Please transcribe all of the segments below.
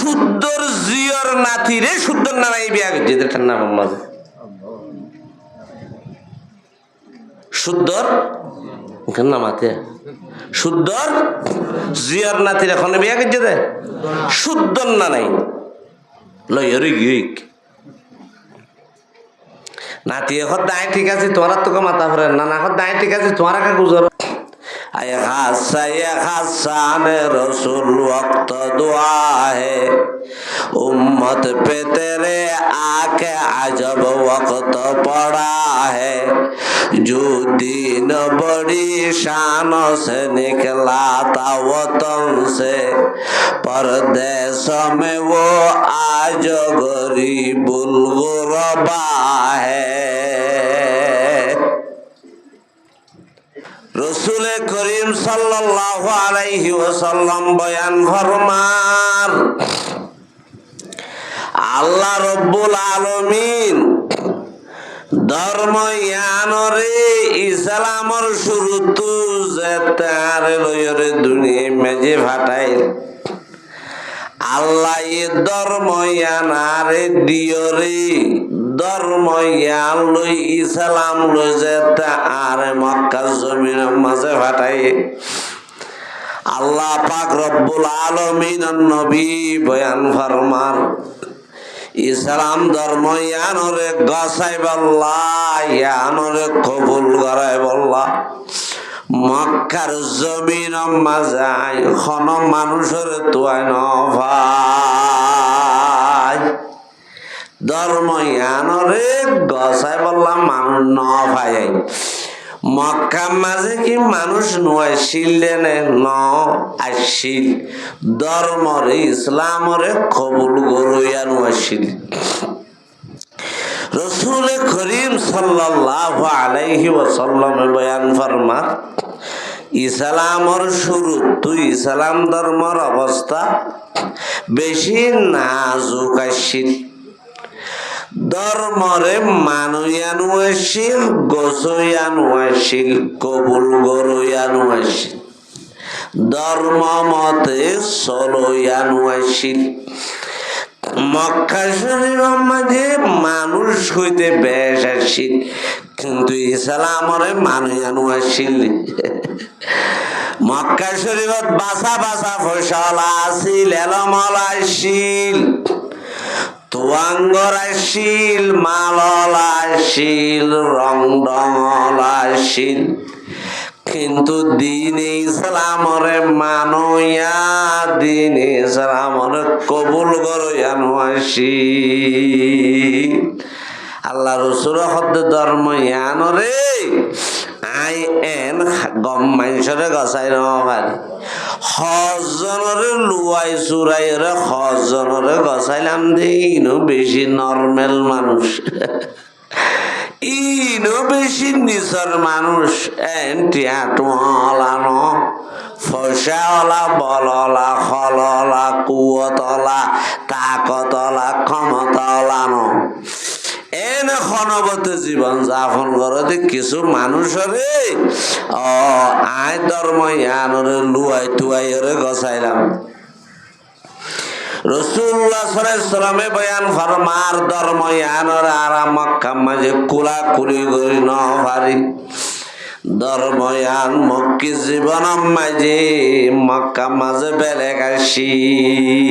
শুদ্ধর জিয়র নাতিরে শুদ্ধর নানাই বিয়া করছে, এটার নাম মাঝে শুদ্ধর নামাতে শুদ্ধর জিয়র নাতির এখন বিয়া করছে দে শুদ্ধর নানাই লইরি গিক নাতি এখন দায় ঠিক আছে, তোমার তোকে মাথা ফেরে নানা এখন দায় ঠিক আছে, তোমার কা গুজর आए हसन रसूल वक्त दुआ है उम्मत पे तेरे आके अजब वक्त पड़ा है जो दिन बड़ी शान से निकला था वतन से परदेश में वो आज गरीबुल गुरबा है। रसूल करीम सल्लल्लाहु अलैहि वसल्लम बयान फरमान আল্লাহ রব্বুল আলামিন ধর্ম ইয়ানরে ইসলামর শুরুতু যেতারে লয়রে দুনিয়া মেজে ফাটাই আল্লাহ এ ধর্ম ইয়ানারে দিয়রে ধর্ম ইয়ান লই ইসলাম লই যেতা আর মক্কা জমিনের মাঝে ফাটাই আল্লাহ পাক রব্বুল আলামিন নবী বয়ান ফরমান ইসলাম ধর্ম ইয়ানরে গসাই বল্লাহ ইয়ানরে কবুল করাই বল্লাহ মক্কার জমিন মাঝাই খন মানুষের তুয়াই ন ভাই ধর্ম ইয়ানরে গসাই বল্লাহ মানুষ ন ভাই মক্কা মাঝে কি মানুষ নয় শিলেনে ন আসিল ধর্মরে ইসলামরে কবুল গরইয়া নয়াসিল রসুল করিম সাল্লাল্লাহু আলাইহি ওয়াসাল্লাম বয়ান ফরমান ইসলামর শুরু তুই ইসলাম ধর্মর অবস্থা বেশি নাজুক আসিল ধর্মরে মানুয়ানু আসিল গোসয়ানু আসিল কবুল গরয়ানু আসিল ধর্ম মতে চলয়ানু আসিল মক্কা শরীফের মাঝে মানুষ হইতে বেশ আসিল কিন্তু ইসলামরে মানুয়ানু আসিল মক্কা শরীফত বাসা বাসা ফসল আসিল এলমল আসিল তুয়াঙ্গর আসিল মালল আসিল রং ডঙল আসিল কিন্তু দিন ইসলামরে মানুয়া দিন ইসলামরে কবুল গরয়ানু আসিল আল্লাহ রসুল হদ্দ ধর্ম ইয়ানরে আই এন গম মানুষরে গছাই নারি হজনরে লুয়াই চুরাই রে হজনরে গছাইলাম দে ইনো বেশি নর্মেল মানুষ ইনো বেশি নিচর মানুষ এন টিয়াটুলানো ফসাওলা বললা হললা কুয়তলা তাকতলা ক্ষমতাওলানো এনে ক্ষণগত জীবন যাপন করতে কিছু মানুষরে আয় ধর্ম ইয়ানরে লুয়াই টুয়াইরে গছাইলাম রাসূলুল্লাহ সাল্লাল্লাহু আলাইহি ওয়াসাল্লামে বয়ান ফরমার ধর্ম ইয়ানর আরা মক্কা মাঝে কুলা কুলি করি ন পারি ধর্ম ইয়ান মক্কি জীবন মাঝে মক্কা মাঝে বেলেগ আসিল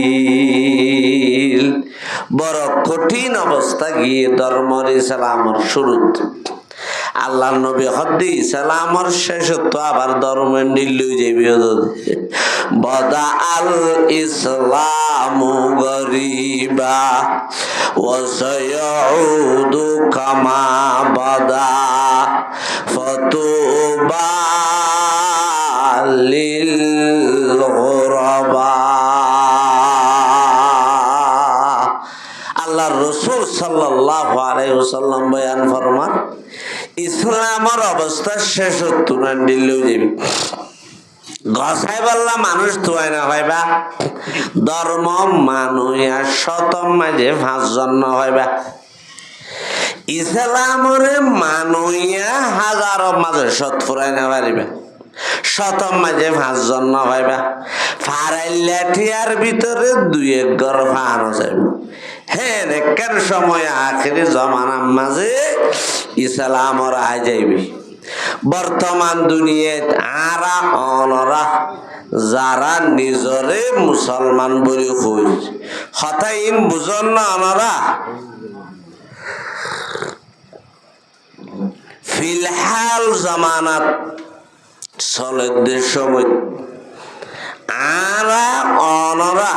বড় কঠিন অবস্থা গিয়ে ধর্মর ইসলামর শুরুত আল্লাহ নবী হদ্দি ইসলামর শেষত্ব আবার ধর্ম নিল যাবি বদা আল ইসলামু গরিবা ওয়াসায়াউদু কামা বাদা ফতুবা লিল গুরবা আল্লাহ রসুল সাল্লাল্লাহু আলাইহি ওয়াসাল্লাম বয়ান ফরমান ইসলামের অবস্থা শেষ হতো না দিল্লেও যাবি গসাই বললা মানুষ তুয়াই না হইবা ধর্ম মানুয়া শতম মাঝে 5 জন না হইবা ইসলামরে মানুয়া হাজার মাঝে 7 ফুরাই না পারিবা শতম মাঝে 5 জন না ভাইবা ফারাইল্লা ঠিয়ার ভিতরে 2-1 ঘর ফানো যাইব হ্যাঁ একার সময় আখেরি জমানার মাঝে ইসলামর আয় যাইবে বর্তমান দুনিয়াত আরা অনরা যারা নিজরে মুসলমান বলে কই হতাইন বুঝন না অনরা ফিলহাল জামানাত চলদের সময় আরা অনরা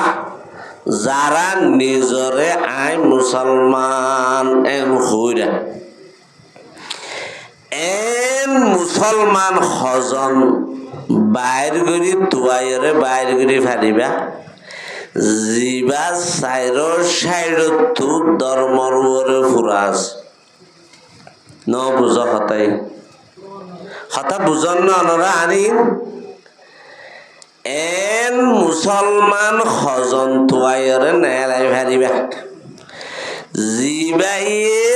যারা নিজরে আই মুসলমান এন হইরা এন মুসলমান হজন বাইর করি তুয়াইরে বাইর করি ফারিবা জিবা সাইরর সাইরত তু ধর্মর ওরে ফুরাস ন বুঝ হতাই হতা বুঝন না অনরা আনিন এন মুসলমান হজন তুয়াইরে নেলাই ফারিবা জিবাইয়ে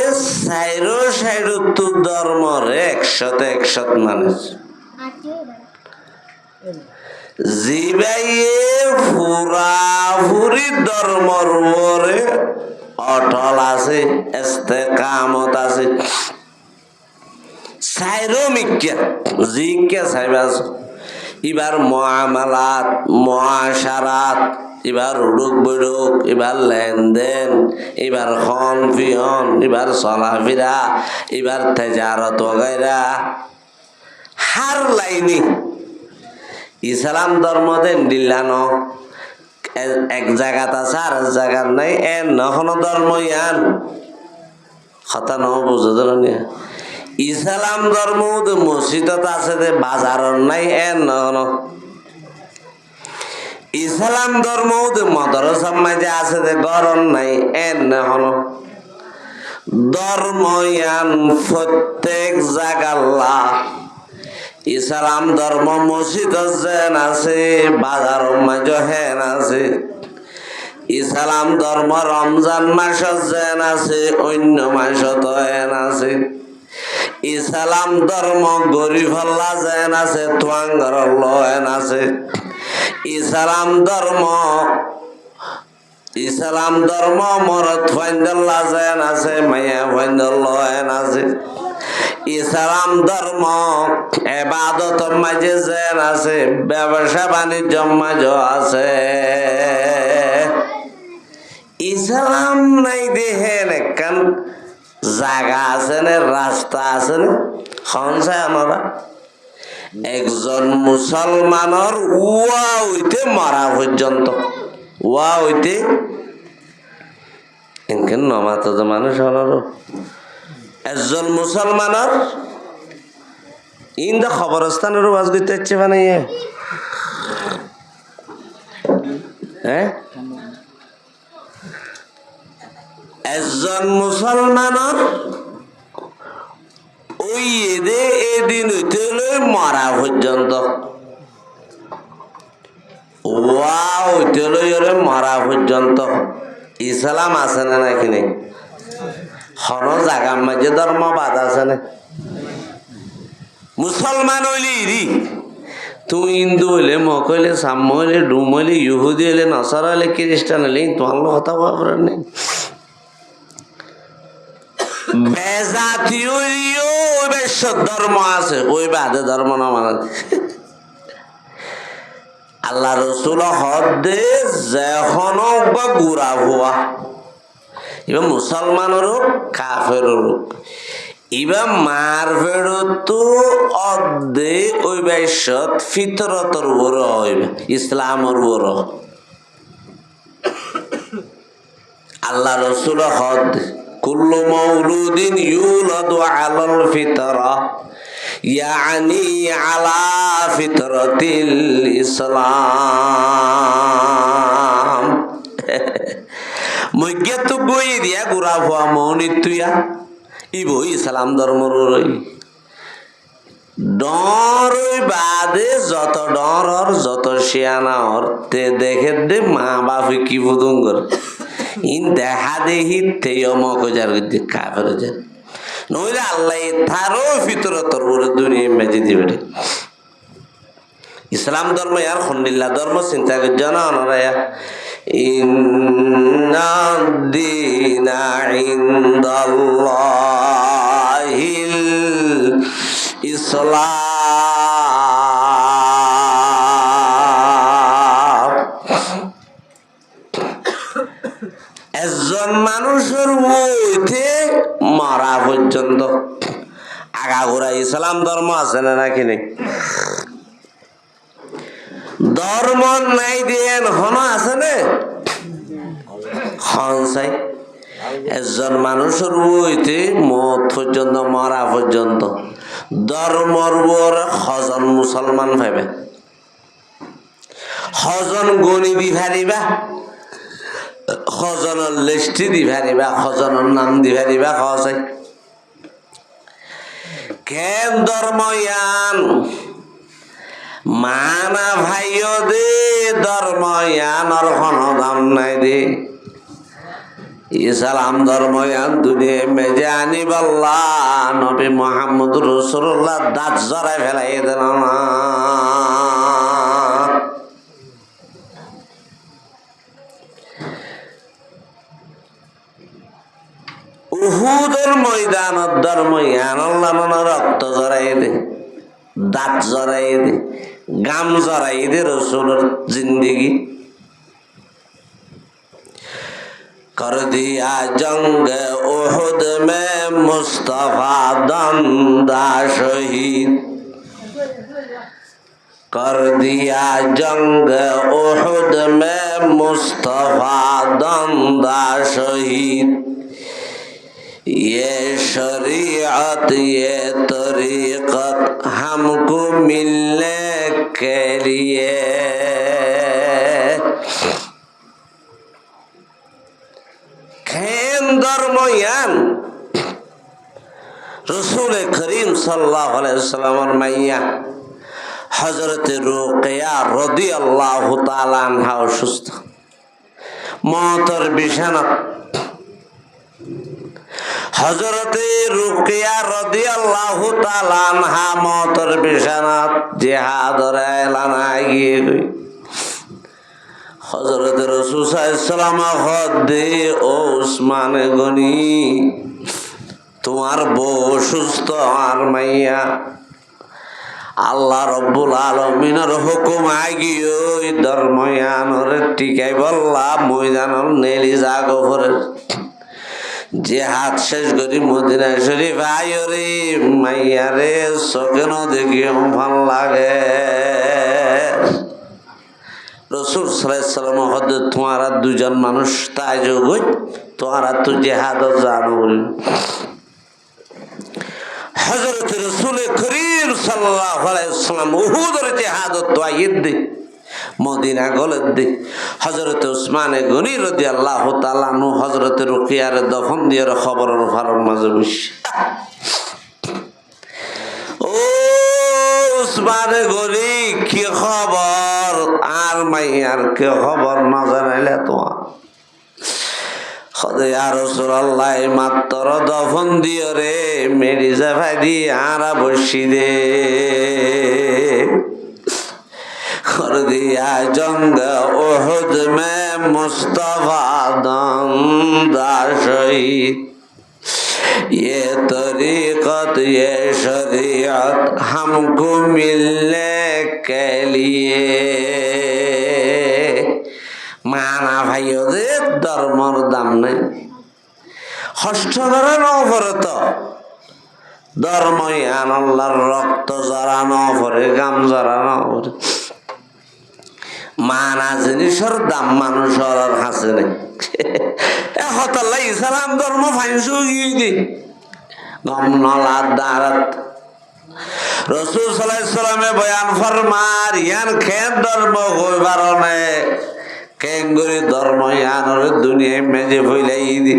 সাইরো সাইরো তু ধর্মর 100 মানুষ জিবাইয়ে ফুরাফুরি ধর্মর ওরে অটল আছে ইস্তেকামত আছে সাইরো মিক্কা জিক্কা সাইবাস এবার মুআমালাত মুআশারাত এবার রুডুক বৈডুক এবার লেনদেন এবার খন ফিহন এবার চলাফেরা এবার তেজারত ওগাইরা হার লাইনি ইসলাম ধর্ম দেন দিল্লানো এক জায়গাত আছে আর এক জায়গার নাই এন নহন ধর্ম ইয়ান কথা ন বুঝো ধরনের ইসলাম ধর্ম মসজিদত আছে যে বাজারর নাই এন নহন ইসলাম ধর্ম মদরসা মাঝে আছে যে গরম নাই এন নহন ধর্ম ইয়ান প্রত্যেক জায়গাল্লা ইসলাম ধর্ম মসজিদ যেন আছে বাজার মাঝে হেন আছে ইসলাম ধর্ম রমজান মাস যেন আছে অন্য মাস তো হেন আছে ইসলাম ধর্ম গরিফল্লা যেন আছে তোয়াঙ্গর হেন আছে ইসলাম ধর্ম মরত ফাইন্দাল্লা যেন আছে মায়া ফাইন্দাল্লা হেন আছে ইসলাম ধর্ম এবাদত মাঝে যেন আছে ব্যবসা বাণিজ্য মাঝে আছে ইসলাম নাই দেখেন একখান জায়গা আছে না রাস্তা আছে না সঞ্চয় আমরা একজন মুসলমানের উয়া হইতে মরা পর্যন্ত উয়া হইতে এনকেন নমাত মানুষ হনারও একজন মুসলমানের ইন্দা খবরস্থানের ওয়াজ করতে ইচ্ছে বানাইয়ে হ্যাঁ একজন মুসলমানের ওই এদে এদিন হইতে মরা পর্যন্ত ওয়া হইতে ওরে মরা পর্যন্ত ইসলাম আছে না নাকি নেই হন জাগার মাঝে ধর্মবাদ আছে না মুসলমান হইলে ইরি তুমি হিন্দু হইলে মক হইলে সাম্য হইলে ডুম হইলে ইহুদি হইলে নসারা হইলে খ্রিস্টান হইলে তোমার কথা ভাবরার নেই বেজাতি হইলেও ওই বেশ্বর ধর্ম আছে ওই বাদে ধর্ম না মানে আল্লাহ রসুল হদে যেখন বা গুড়া হওয়া এবার মুসলমানেরও কাফেরও এবার মার ফেরতো অর্ধে ওই বাইশত ফিতরতর বড় হইবে ইসলামর বড় আল্লাহ রসুল হদ কুল্লু মাউলুদিন ইউলাদু আলাল ফিতরা ইয়ানি আলা ফিতরাতিল ইসলাম মজ্ঞা তো গই দিয়া গুড়া ভুয়া মৌনি তুইয়া ইবো ইসলাম ধর্মর ডর বাদে যত ডর যত শিয়ানা তে দেখে দে মা বাপে কি বুদুঙ্গর ইন দেখা দেখি তেও মকজার কাফের যান নইলে আল্লাহ থারো ভিতরে তোর দুনিয়া মেজে দিবে ইসলাম ধর্ম আর খন্ডিল্লা ধর্ম চিন্তা করছ না অনরায়া ইন্নাদ-দীনা ইনদাল্লাহিল ইসলাম। একজন মানুষের হইতে মরা পর্যন্ত আগাগোড়া ইসলাম ধর্ম আছে না নাকি নেই? ধর্ম নাই দেন হন আছে না হন চাই। একজন মানুষের হইতে মত পর্যন্ত মরা পর্যন্ত ধর্মর হজন মুসলমান ভাবে হজন গণি দি ভারিবা, হজনের লিস্টি দি ভারিবা, হজনের নাম দি ভারিবা হসাই। কেন ধর্ময়ান মানা ভাইও দে ধর্ময়ানর কোন দাম নাই দে। ইসলাম ধর্ময়ান দুনিয়া মেজে আনি বল্লা নবী মোহাম্মদ রাসূলুল্লাহ দাঁত জড়াই ফেলাই দেন না। উহুদের ময়দানত ধর্ময়ান আল্লাহ রক্ত জড়াই দে, দাঁত জড়াই দে, গাম জড়াই দে রসুলের জিন্দিগি कर दिया जंग उहुद में मुस्तफा दंदा शहीद। कर दिया जंग उहुद में मुस्तफा दंदा शहीद। ये शरीयत ये तरीक़त हमको मिलने के लिए ধর্ময়ান রসুল করিম সাল্লাল্লাহু আলাইহি ওয়াসাল্লামের মাইয়া হযরত রুকিয়া রাদিয়াল্লাহু তাআলা আনহা অসুস্থ, মওতের বিছানাত। হযরত রুকিয়া রাদিয়াল্লাহু তাআলা আনহা মওতের বিছানাত জিহাদের এলান আগিয়ে গই। হযরত রাসূল সাল্লাল্লাহু আলাইহি ও উসমান গনি তোমার বউ অসুস্থ আর মাইয়া আল্লাহ রব্বুল আলামিনের হুকুম আগিয়ে ধর্ময়ানর টিকাই বললা ময়দানর নেলি জাগো করে জিহাদ শেষ করি মদিনা শরীফ আয়রে মাইয়া রে সকেন দেখিও ভাল লাগে। রসুল সাল্লাল্লাহু আলাইহি ওয়াসাল্লাম তোমারা দুজন মানুষ তাই যোগ তোমারা তো জিহাদ জানো বলেন। হযরত রাসূল করিম সাল্লাল্লাহু আলাইহি ওয়াসাল্লাম উহুদের জিহাদ তাইদ দে মদিনা গলে দে হযরত উসমান গনি রাদিয়াল্লাহু তাআলা আনহু হযরত রুকিয়ার দফন দিয়ার খবরের ফারম মাঝে বসে ও উসমান গনি কি খবর আর মাইয়ার কে খবর না জানাইলে তোমার খদে আর রাসূলুল্লাহ মাত্র দফন দিও রে মেরি জাফাই দি আরা বসি দে कर दिया जंग उहुद में मुस्तफा दंदा शहीद। ये तरीक़त ये शरीयत हमको मिलने के लिए माना भाइयों दे धर्मर दाम नहीं कष्ट करे नफरत धर्मयान आल्लाहर रक्त जरा नफरे गाम जरा नफरे মানা জিনিসের দাম মানুষের হাসে নেই। হতাল্লা ইসলাম ধর্ম ফাইনসু গিয়ে দি গম নলা দাঁড়াত রসুল সাল্লাল্লাহু আলাইহি ওয়াসাল্লামে বয়ান ফরমার ইয়ান খেন ধর্ম কইবার নে কেঙ্গুরি ধর্ম ইয়ানোর দুনিয়ায় মেজে ফইলাই দি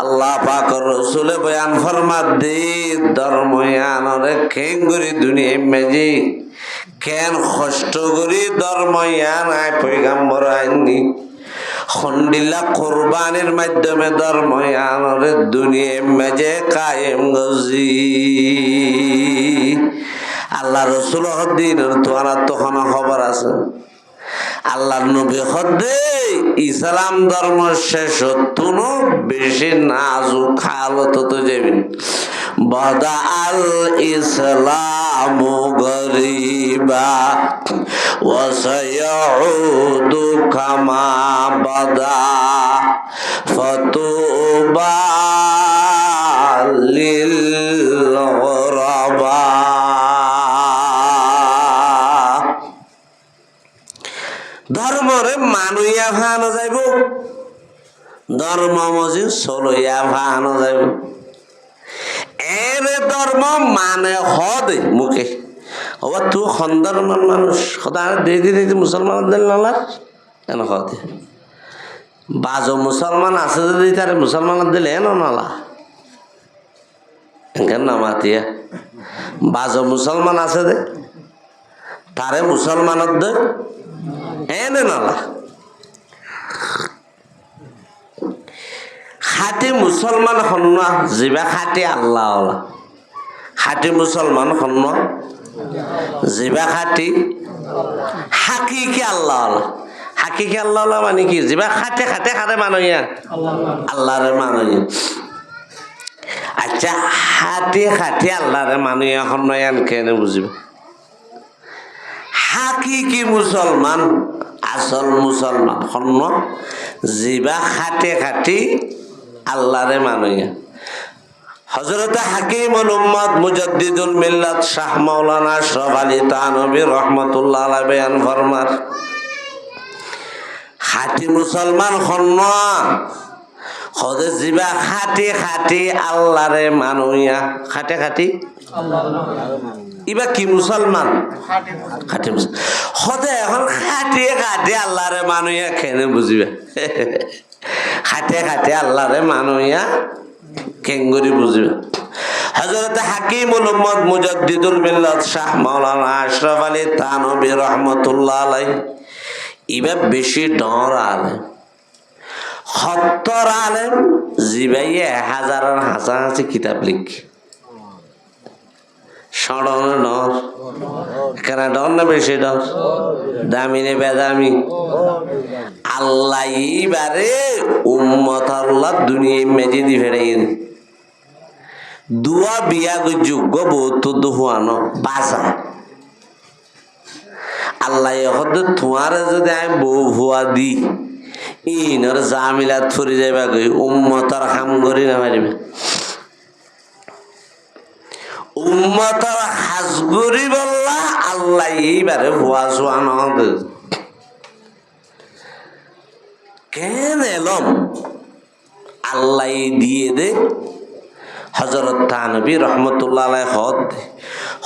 আল্লাহ পাক রসুলে বয়ান ফরমার দি ধর্ম ইয়ানোর কেঙ্গুরি দুনিয়ায় মেজে কেন কষ্ট করি ধর্ময়ান আয় পয়গাম্বর আইনি খন্ডিল্লা কোরবানির মাধ্যমে ধর্ময়ানের দুনিয়া মেজে কায়েম গজি আল্লাহ রসুল হদ্দিন তোমার তখন খবর আছে আল্লাহ নবী হদ্দে ইসলাম ধর্ম শেষ তুনো বেশি নাজুক হালত তো যাবেন বদা আল ইসলাম গরিবা ওয়াসায়াউদু কামা বাদা ফতুবা লিল গুরাবা ধর্মরে মানুয়া ভানো যাইব ধর্ম মজি চলইয়া ভানো যাইব এর ধর্ম মানে হদে মুখে ওবা তুই সন্দর্মান মানুষ সদা দেখি দেখি মুসলমান দিল নালার কেন হদে বাজো মুসলমান আছে যদি তারে মুসলমান দিলে এন নালা কেন না মাতিয়া বাজো মুসলমান আছে দে তারে মুসলমানত দে এনে নালা খাটি মুসলমান সন্না যিবা খাটি আল্লাহ খাটি মুসলমান সন্না যিবা খাটি হাকিকি আল্লাহ হাকিকি আল্লাহ মানে কি যিবা খাটে খাটে খাটে মানুহিয়া আল্লাহরে মানুহিয়া আচ্ছা হাতি খাটি আল্লাহরে মানুহিয়া সন্নয়ান কেনে বুঝিব হাকিকি মুসলমান আসল মুসলমান সন্ন যিবা খাটে খাটি আল্লাহরে মানুহিয়া হযরত হাকিমুল উম্মত মুজাদ্দিদুল মিল্লাত শাহ মাওলানা আশরাফ আলী থানভী রাহমাতুল্লাহ আলাইহি বয়ান ফরমার খাটি মুসলমান সন্ন হদে যিবা খাটি খাটি আল্লাহরে মানুহিয়া খাটে খাটি ইবা কি মুসলমান খাটি হদে এখন খাটিয়ে খাটি আল্লাহরে মানুহিয়া কেনে বুঝিবা খাটে খাটে আল্লাহরে মানুহিয়া কেঙ্গুরি বুঝিবা হযরত হাকিমুল উম্মত মুজাদ্দিদুল মিল্লাত শাহ মাওলানা আশরাফ আলী থানভী রাহমাতুল্লাহ আলাইহি ইবা বেশি ডর আলেম ৭০ আলেম জিবাইয়ে ১০০০ হাসাহাসি কিতাব লিখি সড়নে ডর কেন ডর না বেশি ডর দামি নে বেদামি আল্লাহ এইবারে উম্মত আল্লাহ দুনিয়া মেজে দি ফেরাই দুয়া বিয়া যোগ্য বহুত দুহানো বাসা আল্লাহ হদ তোমারে যদি আমি বউ ভুয়া দি ইনর জামিলাত ফুরি যাইবা গই উম্মতর হাম করি না পারিবে উম্মতর হাজ করি বললা আল্লাহ এইবারে ভুয়া চুয়া নহদ কেন এলম আল্লাহ দিয়ে দে হযরত থানভী রাহমাতুল্লাহ আলাইহি হদ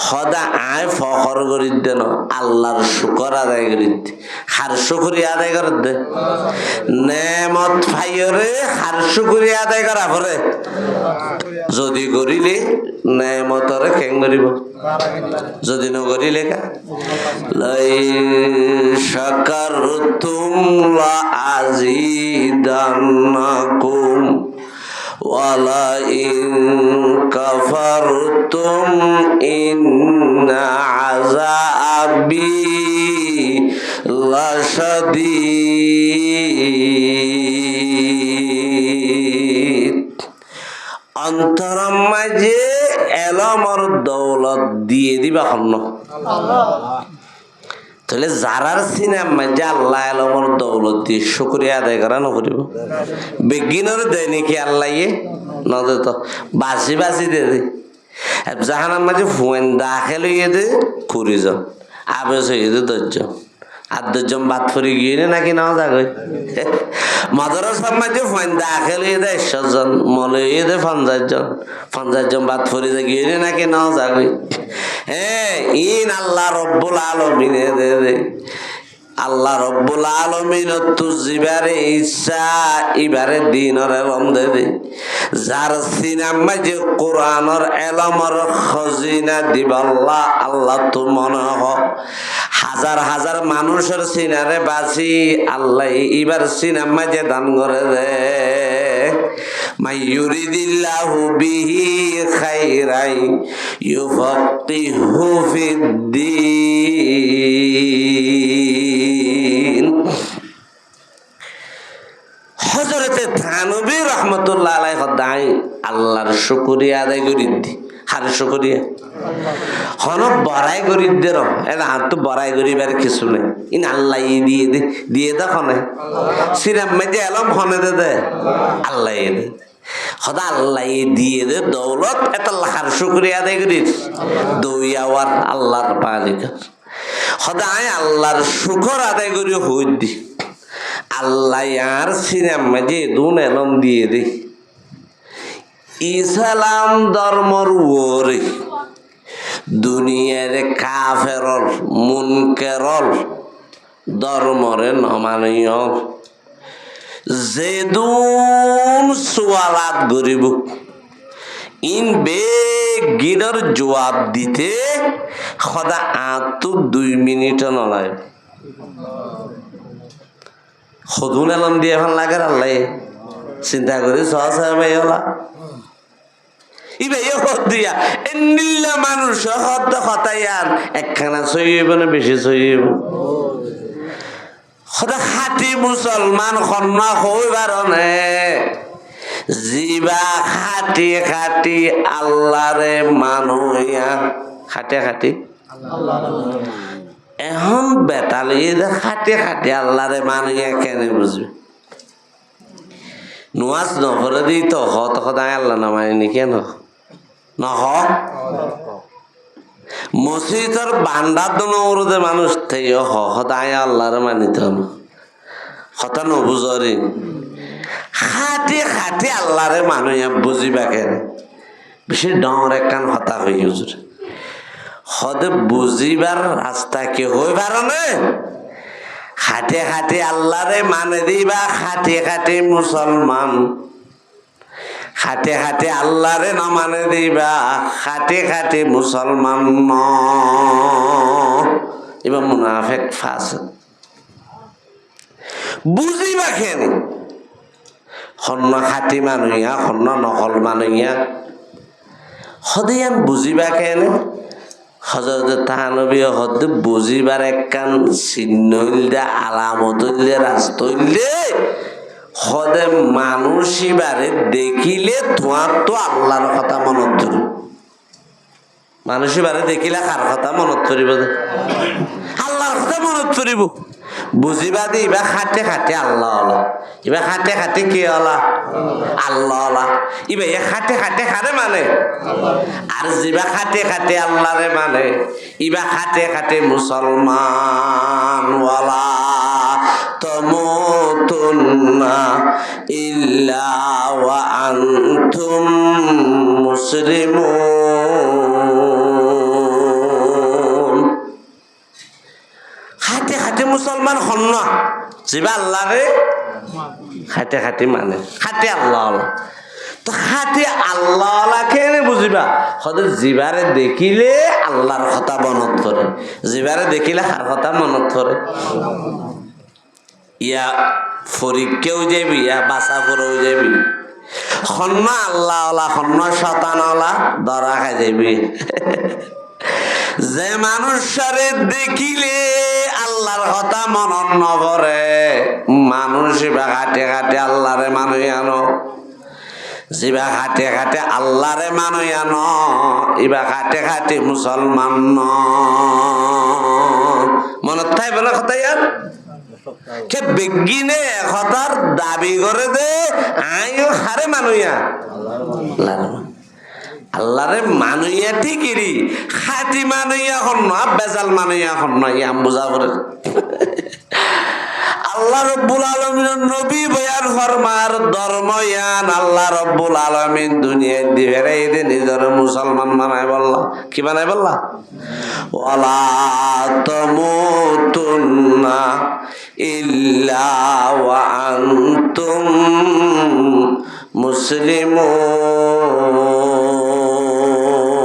সদা আয় ফখর করি দেন আল্লাহর শুকর আদায় করি হার শুকরিয়া আদায় করে দে নেমত ফাইরে হার শুকরিয়া আদায় করা পরে যদি করিলে নেমতরে কেন করিব যদি নকরিলে কা লাই শাকারতুম লা আযীদান্নাকুম ওয়ালা ইন কাফারতুম ইন্না আযাবি লাশাদীদ অন্তরম মাঝে এলমর দৌলত দিয়ে দিবা হন্ন তাহলে যারার সিনেমা মাঝে আল্লাহ এলমর দৌলত দিয়ে শুকরিয়া আদায় করা নকরিব বেগিনের দেয় নাকি আল্লাহ নদে তো বাসি বাসি দে দে জাহানার মাঝে ফুয়েন দাখেল হইয়ে দে কুড়ি জন আবেশ হইয়ে দে ১০ জন আর ১০ জন বাদ ফুরি গিয়ে নাকি নাও যাগই মাদ্রাসার মাঝে ফুয়েন দাখেল হইয়ে দে ১০০ জন মলে হইয়ে দে ৫০ জন ৫০ জন বাদ ফুরি গিয়ে নাকি নাও যাগই হ্যাঁ ইন আল্লাহ রব্বুল আলামিনে দে দে আল্লাহ রব্বুল আলামিন তো জিবারে ইচ্ছা ইবারে দিনের এলম দে দে যার সিনেমা যে কোরআনের এলমর খজিনা দিবাল্লাহ আল্লাহ তো মনে হ হাজার হাজার মানুষের সিনারে বাঁচি আল্লাহ এবার সিনেমা যে দান করে দে মাইয়ুরিদিল্লাহু বিহি খাইরাই ইউফাক্কিহু ফিদ্দীন। হযরতে থানবী রাহমাতুল্লাহ আলাইহি দাই আল্লাহর শুকরিয়া আদায় করি দি। হার শুকরিয়া হন বড়াই করি দে র এটা আর তো বড়াই করিবার কিছু নেই। ইন আল্লাহ দিয়ে দে দিয়ে দে হনে সিরাম মেজে এলম হনে দে দে আল্লাহ দে খোদা আল্লাহ দিয়ে দে দৌলত এটা লাখার শুকরিয়া আদায় করি দইয়াওয়ার আল্লাহর পালিক খোদা আয় আল্লাহর শুকর আদায় করি হই দি আল্লাহ আর সিরাম মেজে দুন এলম দিয়ে দে ইসলাম ধর্মর ওরে দুনিয়ার কাফেরল মুনকেরল ধর্মরে নমানীয় যেদুন সোয়ালাত গরিব ইন বেগিডর জবাব দিতে সদা আঁতো 2 মিনিট নলায় সদুন এলম দিয়ে এখন লাগে আল্লাহ চিন্তা করি সহসা ভাইলা দিয়া এন্ডিল্লা মানুষ হদ্দ হতাইয়ার একখানা সইব না বেশি সইব সদা খাটি মুসলমান সন্না হইবার নে জিবা খাটি খাটি আল্লাহরে মানুয়া খাটে খাটি এখন বেতালি খাটি খাটি আল্লাহরে মানুয়া কেন বুঝবে নুয়াজ নভরে দিই তো হত সদায় আল্লাহ নামায়নি কেন নহ মসজিদের বান্দার দনৌরদে মানুষ থেকে সদায় আল্লাহর মানিত হতা নবুজরে খাটি খাটি আল্লাহরে মানুষ বুঝিবা কেন বেশি ডর একখান হতা হয়ে হুজুর সদে বুঝিবার রাস্তা কি হইবার নে খাটে খাটে আল্লাহরে মানে দিবা খাটে খাটে মুসলমান খাটে খাটে আল্লাহরে না মানে দিবা খাটে খাটে মুসলমান এবার মুনাফিক ফাসিক বুঝিবা কেন হন্য খাটি মানুয়া হন্য নকল মানুয়া সদায়ান বুঝিবা কেন হযরত থানবী হদ বুঝিবার একখান চিহ্ন হইলে আলামত হইলে রাস্তা হইলে হদে মানুষিবারে দেখিলে তোমার তো আল্লাহর কথা মনত ধরিব মানুষিবারে দেখিলে কার কথা মনত ধরিব আল্লাহর কথা মনত ধরিব বুঝিবা দি ইবা খাটে খাটে আল্লাহ আল্লাহ ইবা খাটে খাটে কি আল্লাহ আল্লাহ আল্লাহ ইবা এ খাটে খাটে কারে মানে আর জিবা খাটে খাটে আল্লাহরে মানে ইবা খাটে খাটে মুসলমান ওয়ালা তামুতুন্না ইল্লা ওয়া আনতুম মুসলিমুন খাটে খাটে মুসলমান হন না জিবা আল্লাহরে খাটে খাটে মানে খাটে আল্লাহ আল্লাহ তো খাটে আল্লাহ আল্লাহ কেনে বুঝিবা হয়তো জিবারে দেখিলে আল্লাহর কথা মনত করে জিবারে দেখিলে কার কথা মনত করে ইয়া ফরিকেও যাবি ইয়া বাসাপুরেও যাবি হন্য আল্লাহ আল্লাহ হন্য শতান আল্লাহ ধরা খাই যাবি যে মানুষরে দেখিলে আল্লাহর কথা মনত নপরে মানুষ ইবা খাটে খাটে আল্লাহরে মানুষ আনো জিবা খাটে খাটে আল্লাহরে মানুষ আনো ইবা খাটে খাটে মুসলমান মনত থাই বলে কথা ইয়ার কে বেগিনে কথার দাবি করে দে আইও হারে মানুয়া আল্লাহরে মানুয়া ঠিকই খাটি মানুয়া হন না বেজাল মানুয়া হন না ইয়াম বুঝা করে আল্লাহ রব্বুল আলামিনের নবী বয়ান ফরমার ধর্ময়ান আল্লাহ রব্বুল আলামিন দুনিয়ায় দিবেরে দে নিজের মুসলমান বানাই বললা কি বানাই বললা ওয়ালা তামুতুন্না ইল্লা ওয়া আনতুম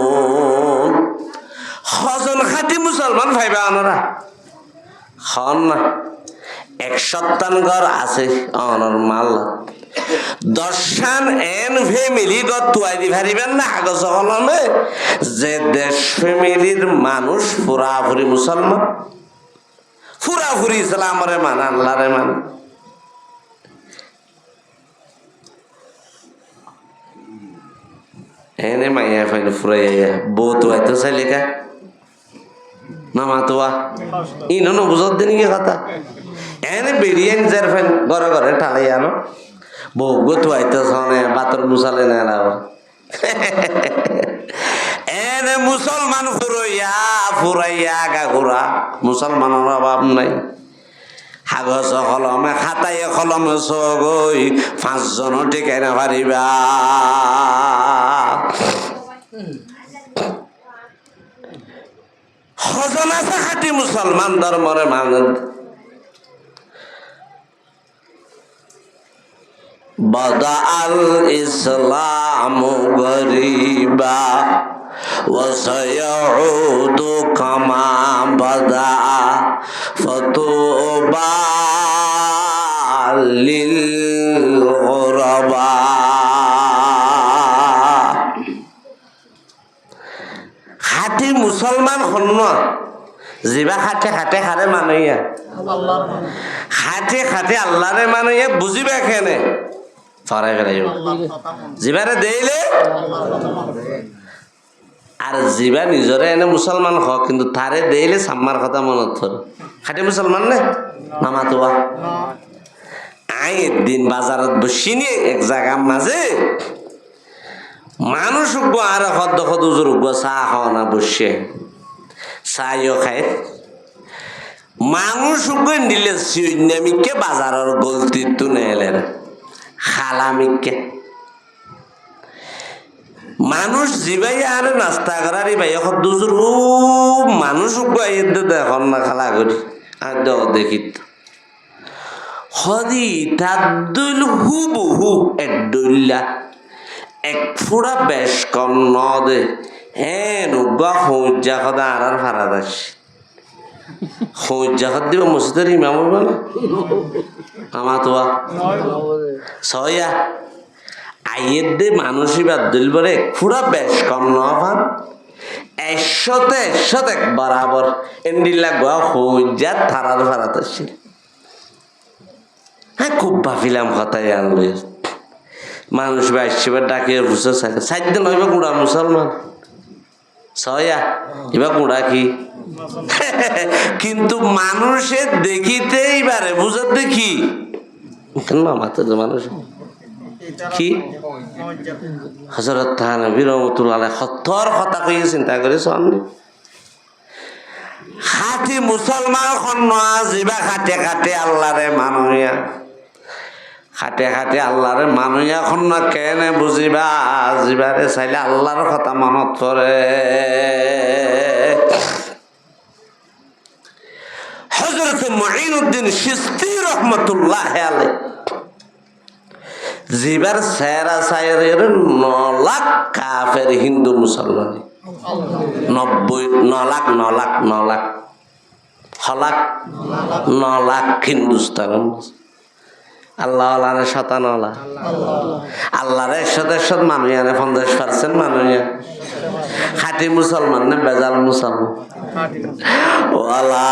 মুসলিমুন হজন খাঁটি মুসলমান ভাইবা আনারা হন না 1 সপ্তাহ ঘর আছে অনর মাল দর্শান এন ফ্যামিলি গতুয়াই দি পারিবেন না কাগজ কলমে যে দেশ ফ্যামিলির মানুষ পুরাপুরি মুসলমান, পুরাপুরি ইসলামরে মান, আল্লাহরে মান। এনে মাইয়া ফাইল ফুরাইয়া বউ তো আইতো চাইলে কা মামা তোয়া ইনো বুঝত দিন কি কথা এনে বেরিয়ে যার ফাইন ঘরে ঘরে ঠালাই আনো বউ গতু আইতো সনে বাতর মুসালে না এনে মুসলমান ফুরাইয়া ফুরাইয়া গাগুরা মুসলমানের অভাব নাই। কাগজ কলমে খাতায় কলমে চগৈ 5 জন টিকাই না পারিবা। হজন আছে খাঁটি মুসলমান ধর্মরে মানুষ। বাদা আল ইসলামু গরিবা ওয়া সায়াউদু কামা বাদা ফাতুবা লিল গুরবা। খাঁটি মুসলমান হন্য জিবা খাটে খাটে খারে মানুয়া খাটে খাটে আল্লাহরে মানুয়া বুঝিবা কেনে ফরাই ফেলাই জিবারে দেইলে আর জিবা নিজরে এনে মুসলমান হ কিন্তু তারে দেইলে সাম্মার কথা মনত ধরে খাটে মুসলমান নে মামা তোয়া। আই একদিন বাজারত বসিনি এক জায়গার মাঝে মানুষ উগ্র আর হদ্দ হদ উজুর উগ্র চাহ খাওয়া না বসে চাইও খায় মানুষ উগ্র নিলে সৈন্যামিকে বাজারের গলতি তুলে এলেন খালামিকে মানুষ জিবাই আর নাস্তা করার ভাই এখন দুজুর মানুষ উগ্র এখন না খালা করি আর দেখি হদি তাদুল হুবহু এডুল্লা এক ফুড়া বেশ কম নদে হ্যাঁ নুগা হৌজা খদা আর ফারাদ আসে হৌজা খদ দিব মসজিদের ইমাম হইব না আমার তোয়া ছয়া আইয়ের দে মানুষই বাদ দিল বলে ফুড়া বেশ কম নভান 100 এক বরাবর এন্ডিল্লা গোয়া হৌজা থারার ফারাদ আসে। হ্যাঁ খুব ভাবিলাম কথাই আনলো মানুষ বাইশবার ডাকিয়ে বুঝতে চাই 7 দিন হইবা গুড়া মুসলমান ছয়া এবার গুড়া কি কিন্তু মানুষের দেখিতেই পারে বুঝার দেখি মামাতে মানুষ কি হযরত থানভী রাহমাতুল্লাহ আলাইহি সত্তর কথা কইয়ে চিন্তা করে সামনে খাঁটি মুসলমান খন্না জিবা খাটে খাটে আল্লাহরে মানুয়া খাটে খাটে আল্লাহরে মানুয়া খন্না কেনে বুঝিবা জিবারে চাইলে আল্লাহর কথা মনত পড়ে। হযরত মুঈনুদ্দিন চিশতি রাহমাতুল্লাহ আলাইহি জিবার সেরা সাইরের 9 লাখ কাফের হিন্দু মুসলমান 9 লাখ হিন্দুস্তান আল্লাহ আল্লাহরে 57 লাখ আল্লাহরে 100 মানুষ 50% মানুষ খাঁটি মুসলমান না বেজাল মুসলমান। ওয়ালা